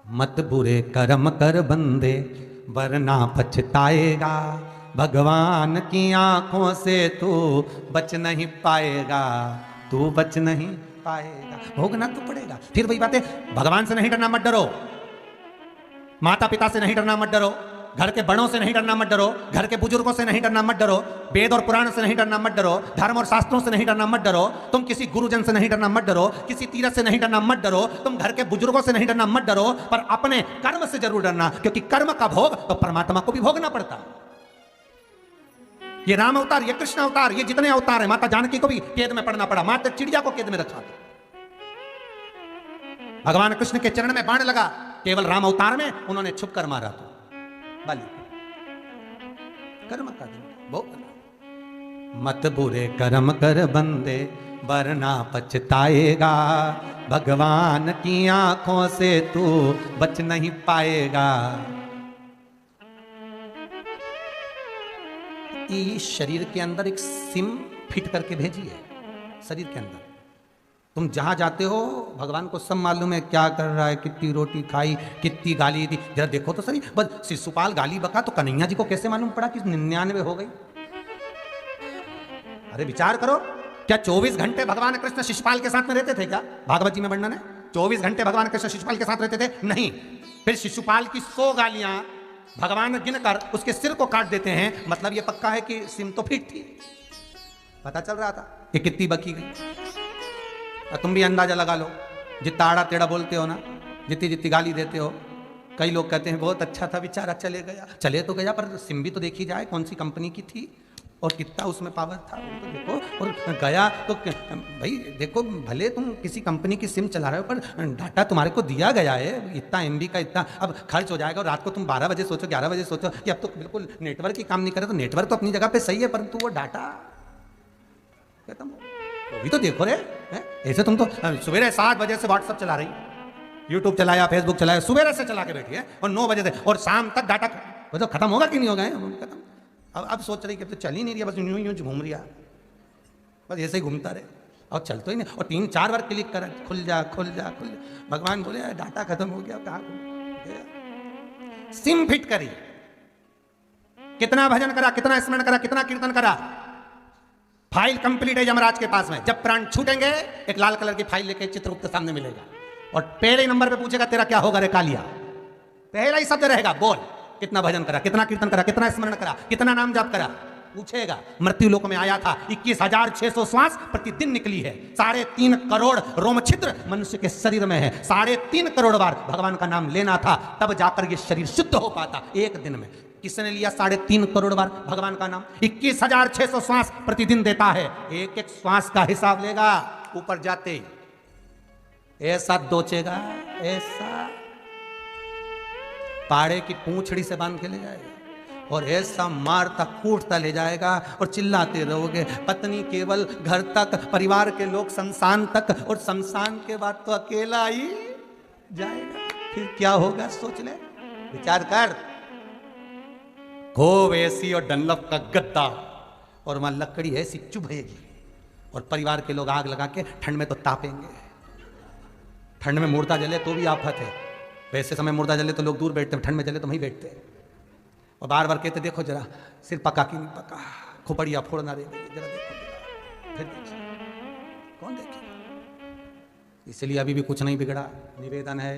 मत बुरे कर्म कर बंदे वरना पछताएगा, भगवान की आंखों से तू बच नहीं पाएगा, तू बच नहीं पाएगा, भोगना तो पड़ेगा। फिर वही बात है, भगवान से नहीं डरना मत डरो, माता पिता से नहीं डरना मत डरो, घर के बड़ों से नहीं डरना मत डरो, घर के बुजुर्गों से नहीं डरना मत डरो, वेद और पुराण से नहीं डरना मत डरो, धर्म और शास्त्रों से नहीं डरना मत डरो, तुम किसी गुरुजन से नहीं डरना मत डरो, किसी तीर्थ से नहीं डरना मत डरो, तुम घर के बुजुर्गों से नहीं डरना मत डरो, पर अपने कर्म से जरूर डरना, क्योंकि कर्म का भोग तो परमात्मा को भी भोगना पड़ता है। ये राम अवतार, ये कृष्ण अवतार, ये जितने अवतार है, माता जानकी को भी कैद में पड़ना पड़ा, माता चिड़िया को कैद में रखा था। भगवान कृष्ण के चरण में बाण लगा, केवल राम अवतार में उन्होंने छुप कर मारा था। कर्म का मत बुरे कर्म कर बंदे वरना पछताएगा, भगवान की आंखों से तू बच नहीं पाएगा। इस शरीर के अंदर एक सिम फिट करके भेजी है, शरीर के अंदर तुम जहां जाते हो भगवान को सब मालूम है क्या कर रहा है, कितनी रोटी खाई, कितनी गाली दी। जरा देखो तो सही, बस शिशुपाल गाली बका तो कन्हैया जी को कैसे मालूम पड़ा कि 99 हो गई? अरे विचार करो, क्या 24 घंटे भगवान कृष्ण शिशुपाल के साथ में रहते थे क्या? भागवत जी में वर्णन है 24 घंटे भगवान कृष्ण शिशुपाल के साथ रहते थे? नहीं। फिर शिशुपाल की 100 गालियां भगवान गिनकर उसके सिर को काट देते हैं, मतलब ये पक्का है कि सिम तो फिट थी। पता चल रहा था कि कितनी बकी गई। तुम भी अंदाजा लगा लो, जितना आड़ा टेढ़ा बोलते हो ना, जितनी जितनी गाली देते हो। कई लोग कहते हैं बहुत अच्छा था बेचारा, चले गया। चले तो गया, पर सिम भी तो देखी जाए कौन सी कंपनी की थी और कितना उसमें पावर था, तो देखो। और गया तो भाई देखो, भले तुम किसी कंपनी की सिम चला रहे हो पर डाटा तुम्हारे को दिया गया है, इतना MB का इतना अब खर्च हो जाएगा। और रात को तुम 12 बजे सोचो, 11 बजे सोचो कि अब तो बिल्कुल नेटवर्क ही काम नहीं करे, तो नेटवर्क तो अपनी जगह पे सही है, परंतु वो डाटा खत्म हो, वो भी तो देखो रे। ऐसे तुम तो सवेरे 7 बजे से व्हाट्सअप चला रही, यूट्यूब चलाया, फेसबुक चलाया, सवेरे से चला के बैठी है, और 9 बजे से और शाम तक डाटा तो खत्म होगा कि नहीं होगा? खत्म। अब सोच रही कि अब तो चल ही नहीं रही, बस यूं यूं घूम रही है, बस ऐसे ही घूमता रहे और चल तो ही नहीं। और 3-4 बार क्लिक कर, खुल जा खुल जा खुल जा। भगवान बोले डाटा खत्म हो गया, कहाँ सिम फिट करी, कितना भजन करा, कितना स्मरण करा, कितना कीर्तन करा, फाइल कंप्लीट है यमराज के पास में। जब प्राण छूटेंगे एक लाल कलर की फाइल लेके चित्रगुप्त सामने मिलेगा और पहले नंबर पे पूछेगा तेरा क्या होगा रे कालिया। पहला ही शब्द रहेगा, बोल कितना भजन करा, कितना कीर्तन करा, कितना स्मरण करा, कितना नाम जाप करा। पूछेगा। मृत्यु लोक में आया था, 21,600 श्वास प्रतिदिन निकली है, 3.5 करोड़ रोम छिद्र मनुष्य के शरीर में है, 3.5 करोड़ बार भगवान का नाम लेना था, तब जाकर ये शरीर शुद्ध हो पाता एक दिन में। किसने लिया 3.5 करोड़ बार भगवान का नाम? 21,600 श्वास प्रतिदिन देता है, एक एक श्वास का हिसाब लेगा ऊपर जाते। ऐसा दोचेगा, ऐसा पाड़े की पूंछड़ी से बांध के ले जाएगा और ऐसा मारता कूटता ले जाएगा और चिल्लाते रहोगे। पत्नी केवल घर तक, परिवार के लोग शमशान तक, और शमशान के बाद तो अकेला ही जाएगा। फिर क्या होगा सोच ले, विचार कर। खूब ऐसी और डनलप का गद्दा और वहां लकड़ी ऐसी चुभेगी और परिवार के लोग आग लगा के ठंड में तो तापेंगे। ठंड में मुर्दा जले तो भी आफत है, वैसे समय मुर्दा जले तो लोग दूर बैठते हैं, ठंड में जले तो वहीं बैठते हैं और बार बार कहते देखो जरा सिर पका कि नहीं पका, खोपड़िया फोड़ना रह गई, जरा देखो। फिर देखिए कौन देखे। इसलिए अभी भी कुछ नहीं बिगड़ा। निवेदन है,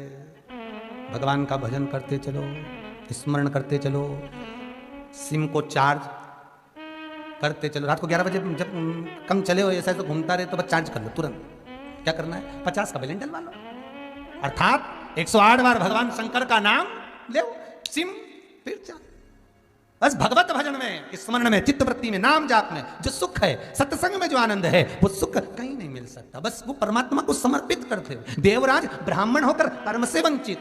भगवान का भजन करते चलो, स्मरण करते चलो, सिम को चार्ज करते चलो। रात को 11 बजे जब कम चले हो ऐसा तो घूमता रहे तो बस चार्ज कर लो तुरंत। क्या करना है, 50 का बैलेंस डलवा लो, अर्थात 108 बार भगवान शंकर का नाम ले, सिम फिर चार्ज। बस भगवत भजन में, स्मरण में, चित्तवृत्ति में, नाम जाप में जो सुख है, सत्संग में जो आनंद है, वो सुख कहीं नहीं मिल सकता। बस वो परमात्मा को समर्पित करते हो। देवराज ब्राह्मण होकर कर्म से वंचित,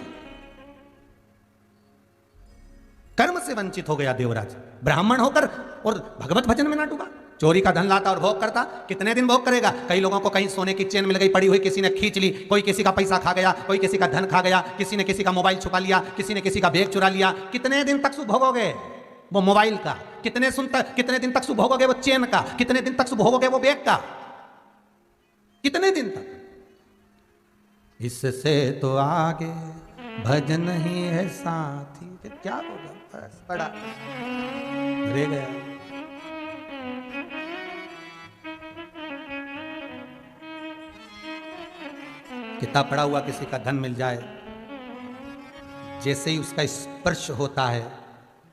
कर्म से वंचित हो गया देवराज ब्राह्मण होकर, और भगवत भजन में ना डूबा। चोरी का धन लाता और भोग करता, कितने दिन भोग करेगा। कई लोगों को कहीं सोने की चेन मिल गई पड़ी हुई, किसी ने खींच ली, कोई किसी का पैसा खा गया, कोई किसी का धन खा गया, किसी ने किसी का मोबाइल छुपा लिया, किसी ने किसी का बैग चुरा लिया। कितने दिन तक सुख भोगोगे वो मोबाइल का, कितने दिन तक सुख भोगोगे वो चेन का, कितने दिन तक सुख भोगोगे वो बैग का, कितने दिन तक। इससे तो आगे भजन ही है साथी। फिर क्या होगा, बस पड़ा रह गया। कितना पड़ा हुआ किसी का धन मिल जाए, जैसे ही उसका स्पर्श होता है,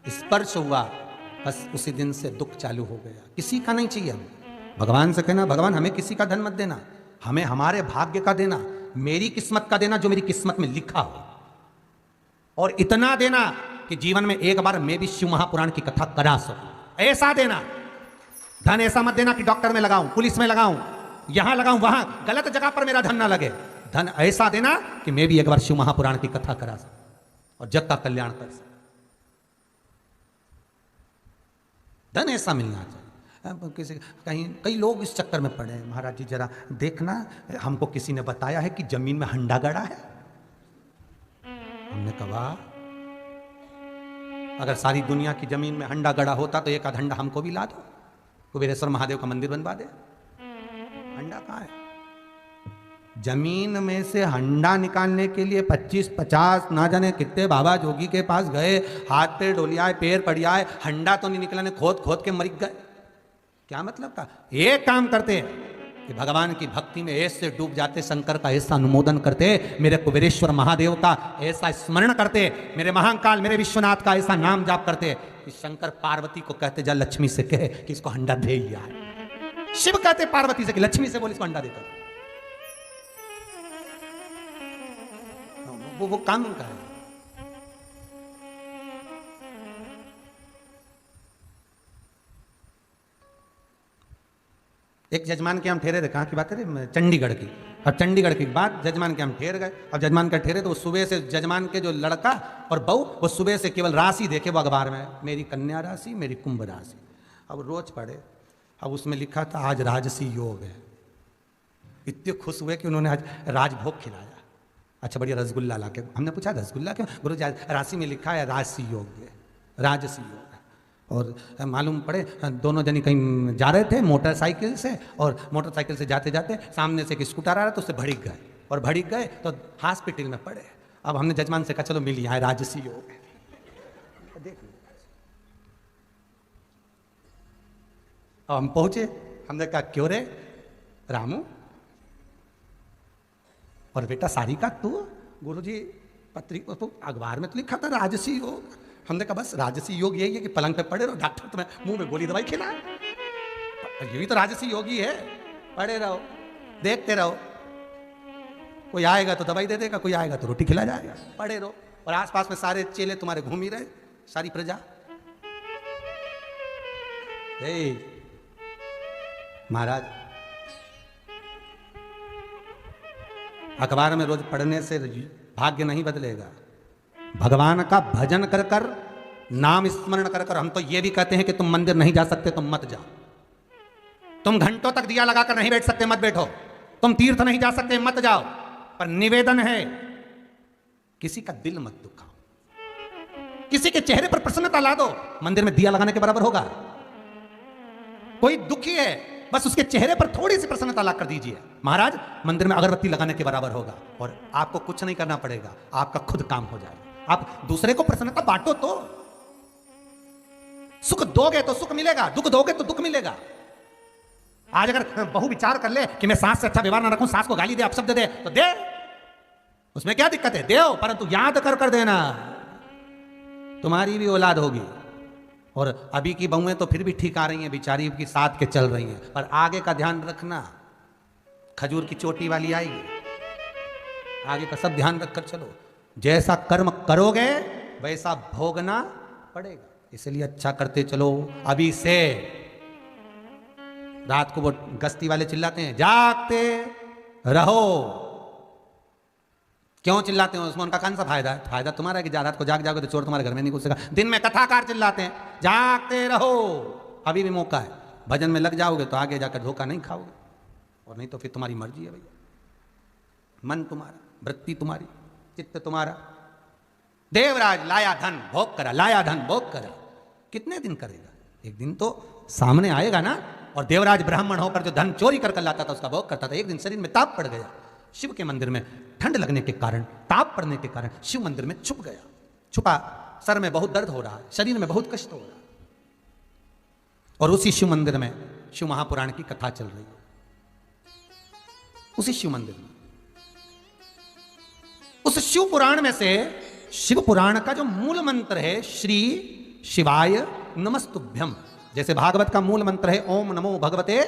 स्पर्श हुआ बस उसी दिन से दुख चालू हो गया। किसी का नहीं चाहिए। हमें भगवान से कहना, भगवान हमें किसी का धन मत देना, हमें हमारे भाग्य का देना, मेरी किस्मत का देना जो मेरी किस्मत में लिखा हो, और इतना देना कि जीवन में एक बार मैं भी शिव महापुराण की कथा करा सकूं। ऐसा देना। धन ऐसा मत देना कि डॉक्टर में लगाऊं, पुलिस में लगाऊं, यहां लगाऊं, वहां गलत जगह पर मेरा धन ना लगे। धन ऐसा देना कि मैं भी एक बार शिव महापुराण की कथा करा सकूं और जग का कल्याण कर सकूं। धन ऐसा मिलना चाहिए। किसी कहीं कई लोग इस चक्कर में पड़े हैं, महाराज जी जरा देखना, हमको किसी ने बताया है कि जमीन में हंडा गड़ा है। हमने कहा अगर सारी दुनिया की जमीन में हंडा गड़ा होता तो एक आध हंडा हमको भी ला दो, कुबेरेश्वर महादेव का मंदिर बनवा दे। हंडा कहाँ है? जमीन में से हंडा निकालने के लिए 25-50 ना जाने कितने बाबा जोगी के पास गए, हाथ पे डोलियाए, पैर पड़ियाए, हंडा तो नहीं निकलाने, खोद खोद के मर गए। क्या मतलब का? एक काम करते कि भगवान की भक्ति में ऐसे डूब जाते, शंकर का ऐसा अनुमोदन करते, मेरे कुबेरेश्वर महादेव का ऐसा स्मरण करते, मेरे महाकाल, मेरे विश्वनाथ का ऐसा नाम जाप करते कि शंकर पार्वती को कहते जा लक्ष्मी से कहे कि इसको हंडा दे ही यार। शिव कहते पार्वती से कि लक्ष्मी से बोले इसको हंडा देकर। वो काम उनका है। एक जजमान के हम ठहरे थे, कहाँ की बात है, चंडीगढ़ की। अब चंडीगढ़ की बात, जजमान के हम ठहर गए। अब जजमान का ठहरे तो वो सुबह से जजमान के जो लड़का और बहू, वो सुबह से केवल राशि देखे वो अखबार में, मेरी कन्या राशि, मेरी कुंभ राशि। अब रोज पढ़े, अब उसमें लिखा था आज राजसी योग है। इतने खुश हुए कि उन्होंने आज राजभोग खिलाया। अच्छा बढ़िया रसगुल्ला ला के। हमने पूछा रसगुल्ला क्यों? गुरु जी राशि में लिखा है राजसी योग है, राजसी योग। और मालूम पड़े दोनों जनी कहीं जा रहे थे मोटरसाइकिल से, और मोटरसाइकिल से जाते जाते सामने से एक स्कूटर आ रहा तो उससे भड़क गए, और भड़क गए तो हॉस्पिटल में पड़े। अब हमने जजमान से कहा चलो मिल यहाँ राजसी योग है, देख लो। अब हम पहुंचे, हमने कहा क्यों रे रामू, और बेटा सारी का तू? गुरुजी पत्रिका तो अखबार में तो लिखा था राजसी योग। हमने कहा बस राजसी योग यही है कि पलंग पे पड़े रहो, डॉक्टर तुम्हें मुंह में गोली दवाई खिलाए, ये भी तो राजसी योगी है। पड़े रहो, देखते रहो, कोई आएगा तो दवाई दे देगा, कोई आएगा तो रोटी खिला जाएगा। पड़े रहो, और आसपास में सारे चेले तुम्हारे घूम ही रहे, सारी प्रजा। महाराज अखबार में रोज पढ़ने से भाग्य नहीं बदलेगा। भगवान का भजन कर कर, नाम स्मरण कर कर। हम तो ये भी कहते हैं कि तुम मंदिर नहीं जा सकते, तुम मत जाओ। तुम घंटों तक दिया लगाकर नहीं बैठ सकते, मत बैठो। तुम तीर्थ नहीं जा सकते, मत जाओ। पर निवेदन है, किसी का दिल मत दुखाओ, किसी के चेहरे पर प्रसन्नता ला दो। मंदिर में दिया लगाने के बराबर होगा। कोई दुखी है, बस उसके चेहरे पर थोड़ी सी प्रसन्नता ला कर दीजिए। महाराज, मंदिर में अगरबत्ती लगाने के बराबर होगा। और आपको कुछ नहीं करना पड़ेगा, आपका खुद काम हो जाएगा। आप दूसरे को प्रसन्नता बांटो तो। सुख दोगे तो सुख मिलेगा, दुख दोगे तो दुख मिलेगा। आज अगर बहु विचार कर ले कि मैं सास से अच्छा व्यवहार ना रखूं, सास को गाली दे, अपशब्द दे, तो दे, उसमें क्या दिक्कत है? दे, परंतु याद कर कर देना, तुम्हारी भी औलाद होगी। और अभी की बहुएं तो फिर भी ठीक आ रही हैं, बेचारी की साथ के चल रही हैं, पर आगे का ध्यान रखना। खजूर की चोटी वाली आएगी, आगे का सब ध्यान रखकर चलो। जैसा कर्म करोगे वैसा भोगना पड़ेगा, इसलिए अच्छा करते चलो अभी से। रात को वो गश्ती वाले चिल्लाते हैं, जागते रहो। क्यों चिल्लाते हैं? उसमें उनका कौन सा फायदा है? फायदा तुम्हारा है कि रात को जाग जाओगे तो चोर तुम्हारे घर में नहीं घुसेगा। दिन में कथाकार चिल्लाते हैं, जागते रहो, अभी भी मौका है। भजन में लग जाओगे तो आगे जाकर धोखा नहीं खाओगे, और नहीं तो फिर तुम्हारी मर्जी है भैया। मन तुम्हारा, वृत्ति तुम्हारी, चित्त तुम्हारा। देवराज लाया धन भोग करा, लाया धन भोग करा। कितने दिन करेगा? एक दिन तो सामने आएगा ना। और देवराज ब्राह्मण होकर जो धन चोरी कर लाता था उसका भोग करता था। एक दिन शरीर में ताप पड़ गया, शिव के मंदिर में ठंड लगने के कारण, ताप पड़ने के कारण शिव मंदिर में छुप गया। छुपा, सर में बहुत दर्द हो रहा, शरीर में बहुत कष्ट हो रहा। और उसी शिव मंदिर में शिव महापुराण की कथा चल रही है। उसी शिव मंदिर में, उस शिव पुराण में से शिव पुराण का जो मूल मंत्र है, श्री शिवाय नमस्तुभ्यम। जैसे भागवत का मूल मंत्र है ओम नमो भगवते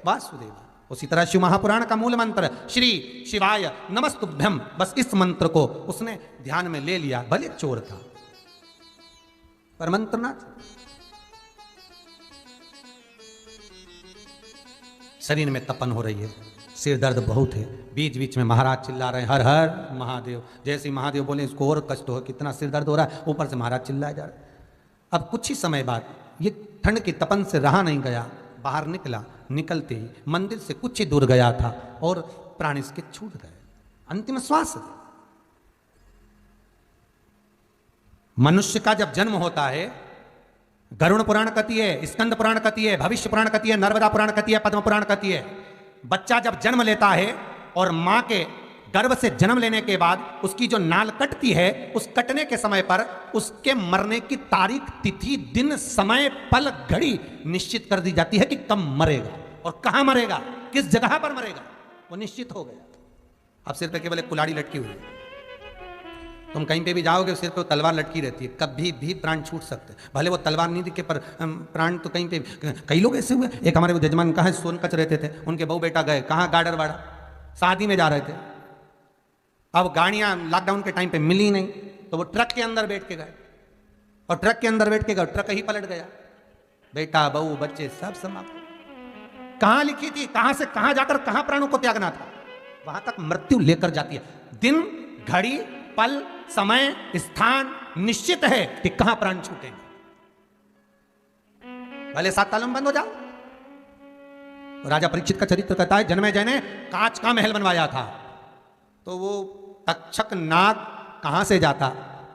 वासुदेव, उसी तरह शिव महापुराण का मूल मंत्र श्री शिवाय नमस्तुभ्यम। बस इस मंत्र को उसने ध्यान में ले लिया। भले चोर था पर मंत्र ना था। शरीर में तपन हो रही है, सिर दर्द बहुत है। बीच बीच में महाराज चिल्ला रहे हैं, हर हर महादेव। जैसे ही महादेव बोले इसको और कष्ट हो, कितना सिर दर्द हो रहा है, ऊपर से महाराज चिल्लाए जा रहे। अब कुछ ही समय बाद ये ठंड की तपन से रहा नहीं गया, बाहर निकला। निकलते ही मंदिर से कुछ ही दूर गया था और प्राण इसके छूट गए, अंतिम श्वास। मनुष्य का जब जन्म होता है, गरुड़ पुराण कहती है, स्कंद पुराण कहती है, भविष्य पुराण कहती है, नर्मदा पुराण कहती है, पद्म पुराण कहती है। बच्चा जब जन्म लेता है और मां के गर्भ से जन्म लेने के बाद उसकी जो नाल कटती है, उस कटने के समय पर उसके मरने की तारीख, तिथि, दिन, समय, पल, घड़ी निश्चित कर दी जाती है कि कब मरेगा और कहां मरेगा, किस जगह पर मरेगा, वो निश्चित हो गया। अब सिर पे केवल एक कुल्हाड़ी लटकी हुई है। तुम कहीं पे भी जाओगे सिर पे तलवार लटकी रहती है, कभी भी प्राण छूट सकते हैं। भले वो तलवार नहीं दिखे पर प्राण तो कहीं पे। कई लोग ऐसे हुए, एक हमारे वो जजमान कहाँ सोनकच रहते थे, उनके बहू बेटा गए कहाँ, गाडरवाड़ा, शादी में जा रहे थे। अब गाड़ियां लॉकडाउन के टाइम पे मिली नहीं, तो वो ट्रक के अंदर बैठ के गए, और ट्रक के अंदर बैठ के गए, ट्रक ही पलट गया। बेटा, बहू, बच्चे सब समाप्त। कहां लिखी थी, कहां से कहां जाकर कहां प्राणों को त्यागना था, वहां तक मृत्यु लेकर जाती है। दिन, घड़ी, पल, समय, स्थान निश्चित है कि कहां प्राण छूटेंगे। भले 7 तालों में बंद हो जाओ। राजा परीक्षित का चरित्र कहता है, जन्मे जय ने कांच का महल बनवाया था, तो वो तक्षक नाग कहां से जाता।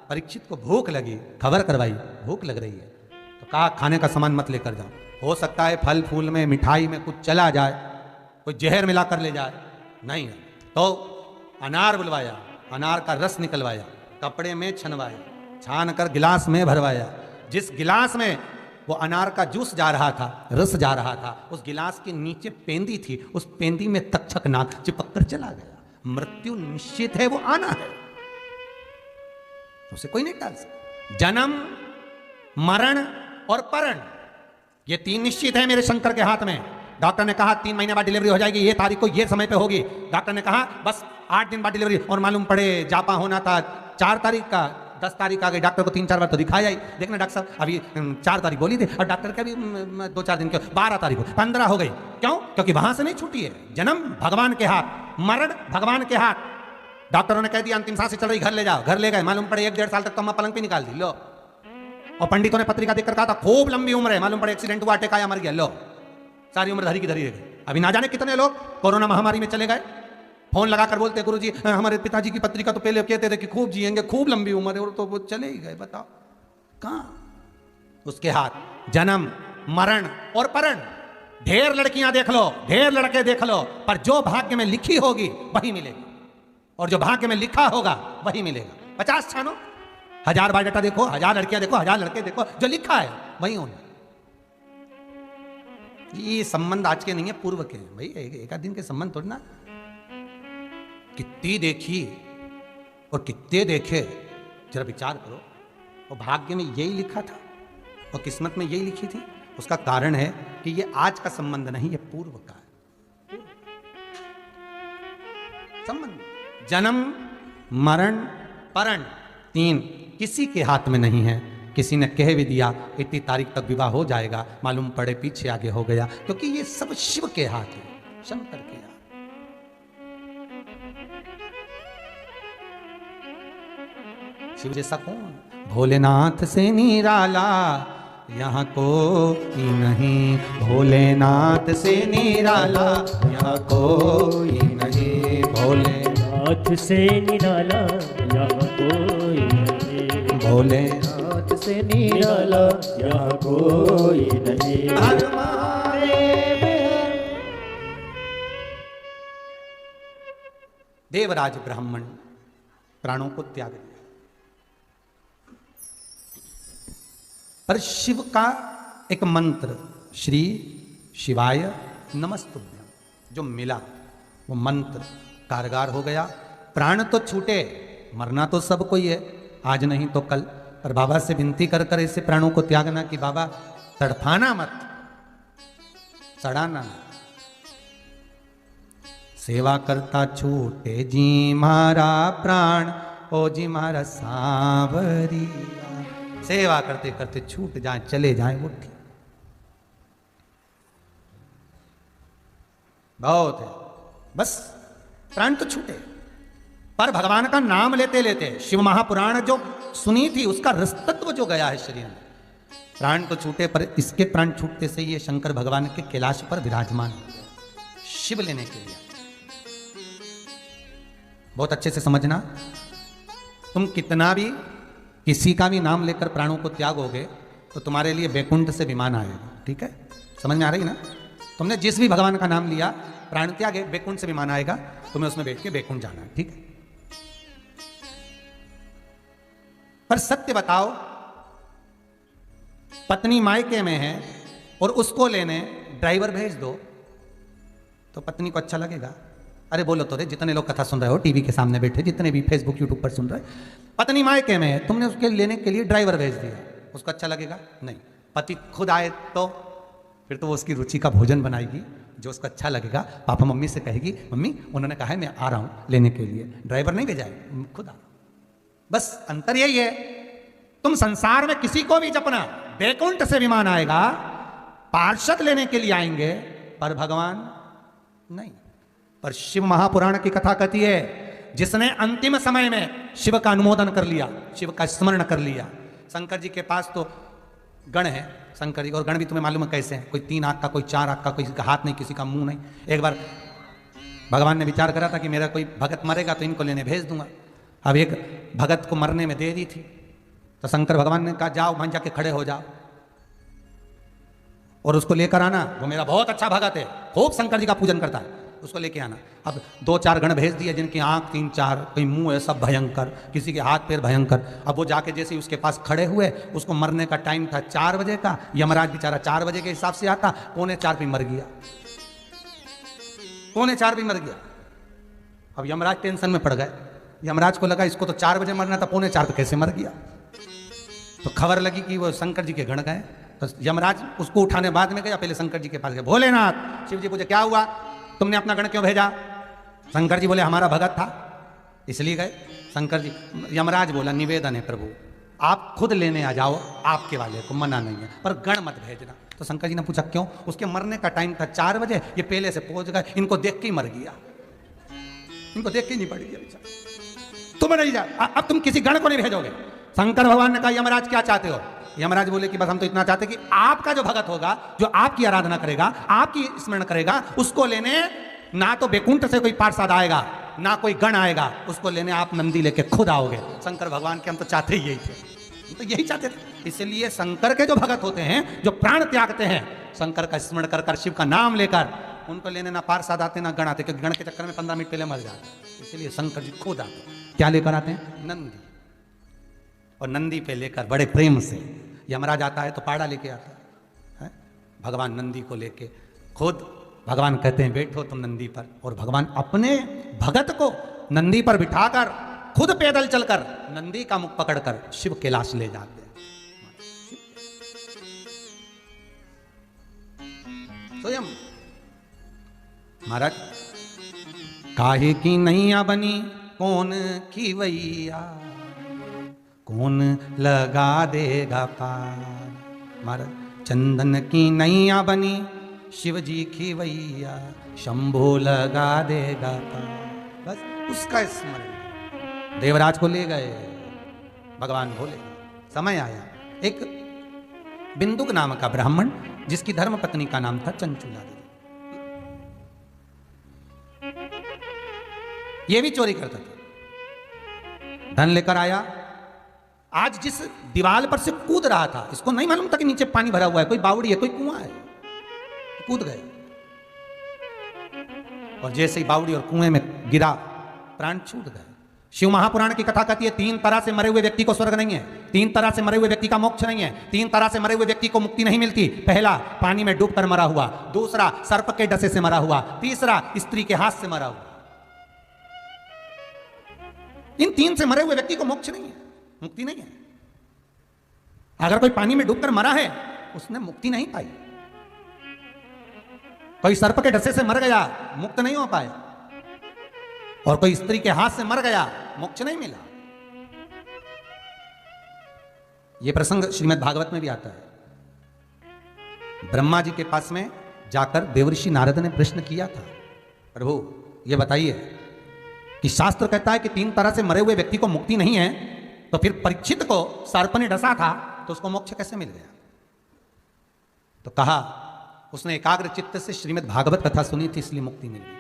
परीक्षित को भूख लगी, खबर करवाई, भूख लग रही है, तो कहा खाने का सामान मत लेकर जाओ, हो सकता है फल फूल में, मिठाई में कुछ चला जाए, कोई जहर मिलाकर ले जाए। नहीं, तो अनार बुलवाया, अनार का रस निकलवाया, कपड़े में छनवाया, छान कर गिलास में भरवाया। जिस गिलास में वो अनार का जूस जा रहा था, रस जा रहा था, उस गिलास के नीचे पेंदी थी, उस पेंदी में तक्षक नाग चिपक कर चला गया। मृत्यु निश्चित है, वो आना है, उसे कोई नहीं टाल सकता। जन्म, मरण और परण, ये 3 निश्चित है मेरे शंकर के हाथ में। डॉक्टर ने कहा 3 महीने बाद डिलीवरी हो जाएगी, ये तारीख को ये समय पे होगी। डॉक्टर ने कहा बस 8 दिन बाद डिलीवरी, और मालूम पड़े जापा होना था 4 तारीख का, 10 तारीख आ गई। डॉक्टर को 3-4 बार तो दिखाया ही, देखना डॉक्टर साहब अभी 4 तारीख बोली थी, और डॉक्टर का भी 2-4 दिन क्यों, 12 तारीख को 15 हो गई। क्यों? क्योंकि वहां से नहीं छूटी है। जन्म भगवान के हाथ, मरण भगवान के हाथ, डॉक्टरों ने कह दिया अंतिम सांसें चल रही, घर ले जाओ, घर ले गए, मालूम पड़े 1-1.5 साल तक तो अम्मा पलंग पे निकाल दी, लो। और पंडितों ने पत्रिका देखकर कहा था खूब लंबी उम्र है, मालूम पड़े एक्सीडेंट हुआ, अटैक आया, मर गया, लो, सारी उम्र धरी की धरी रह गई। अभी ना जाने कितने लोग कोरोना महामारी में चले गए, फोन लगाकर बोलते गुरुजी हमारे पिताजी की पत्रिका तो पहले कहते थे कि खूब जिएंगे, खूब लंबी उम्र है, और तो वो चले ही गए, बताओ कहां उसके हाथ। जन्म, मरण और परण, ढेर लड़कियां देख लो, ढेर लड़के देख लो, पर जो भाग्य में लिखी होगी वही मिलेगी, और जो भाग्य में लिखा होगा वही मिलेगा। 50 छानो, 1000 बायोडाटा देखो, 1000 लड़कियां देखो, 1000 लड़के देखो, जो लिखा है वही होना। ये संबंध आज के नहीं है, पूर्व के हैं भाई, एक आध दिन के संबंध थोड़ी ना। कितनी देखी और कितने देखे, जरा विचार करो। और भाग्य में यही लिखा था और किस्मत में यही लिखी थी। उसका कारण है कि ये आज का संबंध नहीं, ये पूर्व का है संबंध। जन्म, मरण, परण, 3 किसी के हाथ में नहीं है। किसी ने कह भी दिया इतनी तारीख तक विवाह हो जाएगा, मालूम पड़े पीछे आगे हो गया, क्योंकि ये सब शिव के हाथ है, शंकर के हाथ। शिव जैसा कौन? भोलेनाथ से निराला यहाँ कोई नहीं, भोलेनाथ से निराला यहाँ कोई नहीं, भोलेनाथ से निराला यहाँ कोई नहीं, भोलेनाथ से निराला यहाँ कोई नहीं। देवराज ब्राह्मण प्राणों को त्याग दिया, पर शिव का एक मंत्र श्री शिवाय नमस्तुभ्यं जो मिला, वो मंत्र कारगर हो गया। प्राण तो छूटे, मरना तो सब कोई है, आज नहीं तो कल, पर बाबा से विनती कर कर ऐसे प्राणों को त्यागना कि बाबा तड़फाना मत, सड़ाना। सेवा करता छूटे जी मारा प्राण, ओ जी मारा सांवरिया। सेवा करते करते छूट जाए, चले जाए, वो ठीक बहुत है। बस प्राण तो छूटे, पर भगवान का नाम लेते लेते शिव महापुराण जो सुनी थी उसका रसतत्व जो गया है शरीर में। प्राण तो छूटे, पर इसके प्राण छूटते से ये शंकर भगवान के कैलाश पर विराजमान शिव लेने के लिए। बहुत अच्छे से समझना, तुम कितना भी किसी का भी नाम लेकर प्राणों को त्यागोगे तो तुम्हारे लिए बैकुंठ से विमान आएगा, ठीक है? समझ में आ रही ना? तुमने जिस भी भगवान का नाम लिया, प्राण त्यागे, बैकुंठ से विमान आएगा, तुम्हें उसमें बैठ के बैकुंठ जाना है, ठीक है? पर सत्य बताओ, पत्नी मायके में है और उसको लेने ड्राइवर भेज दो तो पत्नी को अच्छा लगेगा? अरे बोलो तो रे, जितने लोग कथा सुन रहे हो टीवी के सामने बैठे, जितने भी फेसबुक यूट्यूब पर सुन रहे, पत्नी मायके में है, तुमने उसके लेने के लिए ड्राइवर भेज दिया, उसको अच्छा लगेगा? नहीं। पति खुद आए तो फिर तो वो उसकी रुचि का भोजन बनाएगी जो उसको अच्छा लगेगा। पापा मम्मी से कहेगी मम्मी उन्होंने कहा है मैं आ रहा हूं लेने के लिए, ड्राइवर नहीं भेजा है, खुद आ रहा हूं। बस अंतर यही है, तुम संसार में किसी को भी जपना, बैकुंठ से विमान आएगा, पार्षद लेने के लिए आएंगे, पर भगवान नहीं। पर शिव महापुराण की कथा कहती है, जिसने अंतिम समय में शिव का अनुमोदन कर लिया, शिव का स्मरण कर लिया। शंकर जी के पास तो गण है, शंकर जी, और गण भी तुम्हें मालूम है कैसे हैं, कोई 3 आंख का, कोई 4 आंख का, किसी का हाथ नहीं, किसी का मुंह नहीं। एक बार भगवान ने विचार करा था कि मेरा कोई भगत मरेगा तो इनको लेने भेज दूंगा। अब एक भगत को मरने में देरी थी, तो शंकर भगवान ने कहा जाओ वहां जाके खड़े हो जाओ और उसको लेकर आना, वो मेरा बहुत अच्छा भगत है, खूब शंकर जी का पूजन करता है, उसको लेके आना। अब 2-4 गण भेज दिए जिनकी आंख 3-4, कोई मुंह है सब भयंकर, किसी के हाथ पैर भयंकर। अब वो जाके जैसे उसके पास खड़े हुए, उसको मरने का टाइम था 4 बजे का, यमराज बेचारा 4 बजे के हिसाब से आता, 3:45 पे मर गया, 3:45 पे मर गया। अब यमराज टेंशन में पड़ गए, यमराज को लगा इसको तो 4 बजे मरना था, 3:45 पे कैसे मर गया? तो खबर लगी कि वो शंकर जी के गण गए, तो यमराज उसको उठाने बाद में गया, पहले शंकर जी के पास गया, भोलेनाथ। शिव जी पूछे क्या हुआ, तुमने अपना गण क्यों भेजा? शंकर जी बोले हमारा भगत था इसलिए गए। शंकर जी, यमराज बोला निवेदन है प्रभु, आप खुद लेने आ जाओ, आपके वाले को मना नहीं है, पर गण मत भेजना। तो शंकर जी ने पूछा क्यों? उसके मरने का टाइम था 4 बजे, ये पहले से पहुंच गए, इनको देख के ही मर गया, इनको देख के नहीं पड़ गया बेचारा। तुम नहीं जा, अब तुम किसी गण को नहीं भेजोगे। शंकर भगवान ने कहा यमराज क्या चाहते हो? यमराज बोले कि बस हम तो इतना चाहते कि आपका जो भगत होगा, जो आपकी आराधना करेगा, आपकी स्मरण करेगा, उसको लेने ना तो बैकुंठ से कोई पार्षद आएगा, ना कोई गण आएगा, उसको लेने आप नंदी लेके खुद आओगे। शंकर भगवान के हम तो चाहते ही यही थे, हम तो यही चाहते थे। इसलिए शंकर के जो भगत होते हैं, जो प्राण त्यागते हैं, शंकर का स्मरण कर कर, शिव का नाम लेकर, उनको लेने ना पार्षद आते ना गण आते, क्योंकि गण के चक्कर में 15 मिनट पहले मर जाते। इसलिए शंकर जी खुद आते। क्या लेकर आते हैं? नंदी। और नंदी पे लेकर बड़े प्रेम से, यमराज आता है तो पाड़ा लेके आता है, भगवान नंदी को लेके खुद भगवान कहते हैं बैठो तुम नंदी पर, और भगवान अपने भगत को नंदी पर बिठाकर खुद पैदल चलकर नंदी का मुख पकड़कर शिव कैलाश ले जाते हैं स्वयं। महाराज, काहे की नैया बनी कौन खीवैया, कौन लगा देगा पार। महाराज, चंदन की नैया बनी शिव जी खीवैया, शंभो लगा देगा पार। बस उसका स्मरण। देवराज को ले गए भगवान भोले। समय आया, एक बिंदुक नाम का ब्राह्मण, जिसकी धर्म पत्नी का नाम था चंचुला देवी, ये भी चोरी करता था, धन लेकर आया। आज जिस दीवार पर से कूद रहा था, इसको नहीं मालूम था कि नीचे पानी भरा हुआ है, कोई बावड़ी है, कोई कुआं है, कूद गए। और जैसे ही बावड़ी और कुएं में गिरा, प्राण छूट गए। शिव महापुराण की कथा कहती है 3 तरह से मरे हुए व्यक्ति को स्वर्ग नहीं है, 3 तरह से मरे हुए व्यक्ति का मोक्ष नहीं है, 3 तरह से मरे हुए व्यक्ति को मुक्ति नहीं मिलती। पहला, पानी में डूबकर मरा हुआ, दूसरा, सर्प के डसे से मरा हुआ, तीसरा, स्त्री के हाथ से मरा हुआ। इन 3 से मरे हुए व्यक्ति को मोक्ष नहीं है, मुक्ति नहीं है। अगर कोई पानी में डूबकर मरा है, उसने मुक्ति नहीं पाई। कोई सर्प के डसे से मर गया, मुक्त नहीं हो पाया। और कोई स्त्री के हाथ से मर गया, मोक्ष नहीं मिला। यह प्रसंग श्रीमद् भागवत में भी आता है। ब्रह्मा जी के पास में जाकर देवर्षि नारद ने प्रश्न किया था, प्रभु यह बताइए कि शास्त्र कहता है कि 3 तरह से मरे हुए व्यक्ति को मुक्ति नहीं है, तो फिर परीक्षित को सर्प ने डसा था, तो उसको मोक्ष कैसे मिल गया? तो कहा, उसने एकाग्र चित्त से श्रीमद् भागवत कथा सुनी थी, इसलिए मुक्ति मिल गई।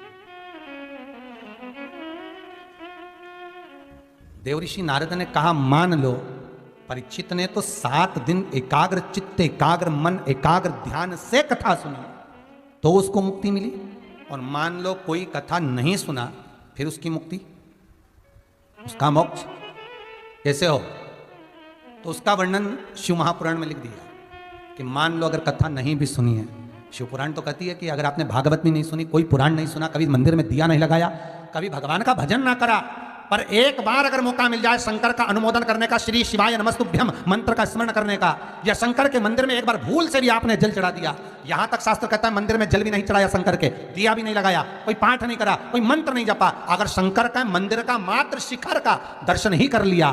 देवऋषि नारद ने कहा, मान लो परीक्षित ने तो 7 दिन एकाग्र चित्त, एकाग्र मन, एकाग्र ध्यान से कथा सुनी, तो उसको मुक्ति मिली। और मान लो कोई कथा नहीं सुना, फिर उसकी मुक्ति, उसका मोक्ष कैसे हो? तो उसका वर्णन शिव महापुराण में लिख दिया कि मान लो अगर कथा नहीं भी सुनी है, शिव पुराण तो कहती है कि अगर आपने भागवत भी नहीं सुनी, कोई पुराण नहीं सुना, कभी मंदिर में दिया नहीं लगाया, कभी भगवान का भजन ना करा, पर एक बार अगर मौका मिल जाए शंकर का अनुमोदन करने का, श्री शिवाय नमस्तुभ्यम मंत्र का स्मरण करने का, या शंकर के मंदिर में एक बार भूल से भी आपने जल चढ़ा दिया, यहां तक शास्त्र कहता है मंदिर में जल भी नहीं चढ़ाया शंकर के, दिया भी नहीं लगाया, कोई पाठ नहीं करा, कोई मंत्र नहीं जपा, अगर शंकर का मंदिर का मात्र शिखर का दर्शन ही कर लिया,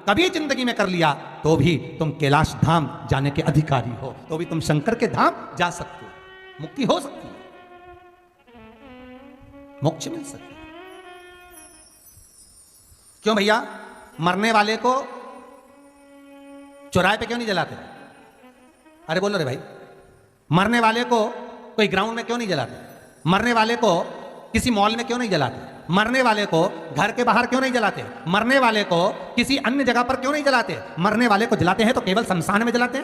कभी जिंदगी में कर लिया, तो भी तुम कैलाश धाम जाने के अधिकारी हो, तो भी तुम शंकर के धाम जा सकते हो, मुक्ति हो सकती है, मोक्ष मिल सकता है। क्यों भैया? मरने वाले को चौराहे पे क्यों नहीं जलाते? अरे बोलो रे भाई, मरने वाले को कोई ग्राउंड में क्यों नहीं जलाते? मरने वाले को किसी मॉल में क्यों नहीं जलाते? मरने वाले को घर के बाहर क्यों नहीं जलाते? मरने वाले को किसी अन्य जगह पर क्यों नहीं जलाते? मरने वाले को जलाते हैं तो केवल शमशान में जलाते हैं,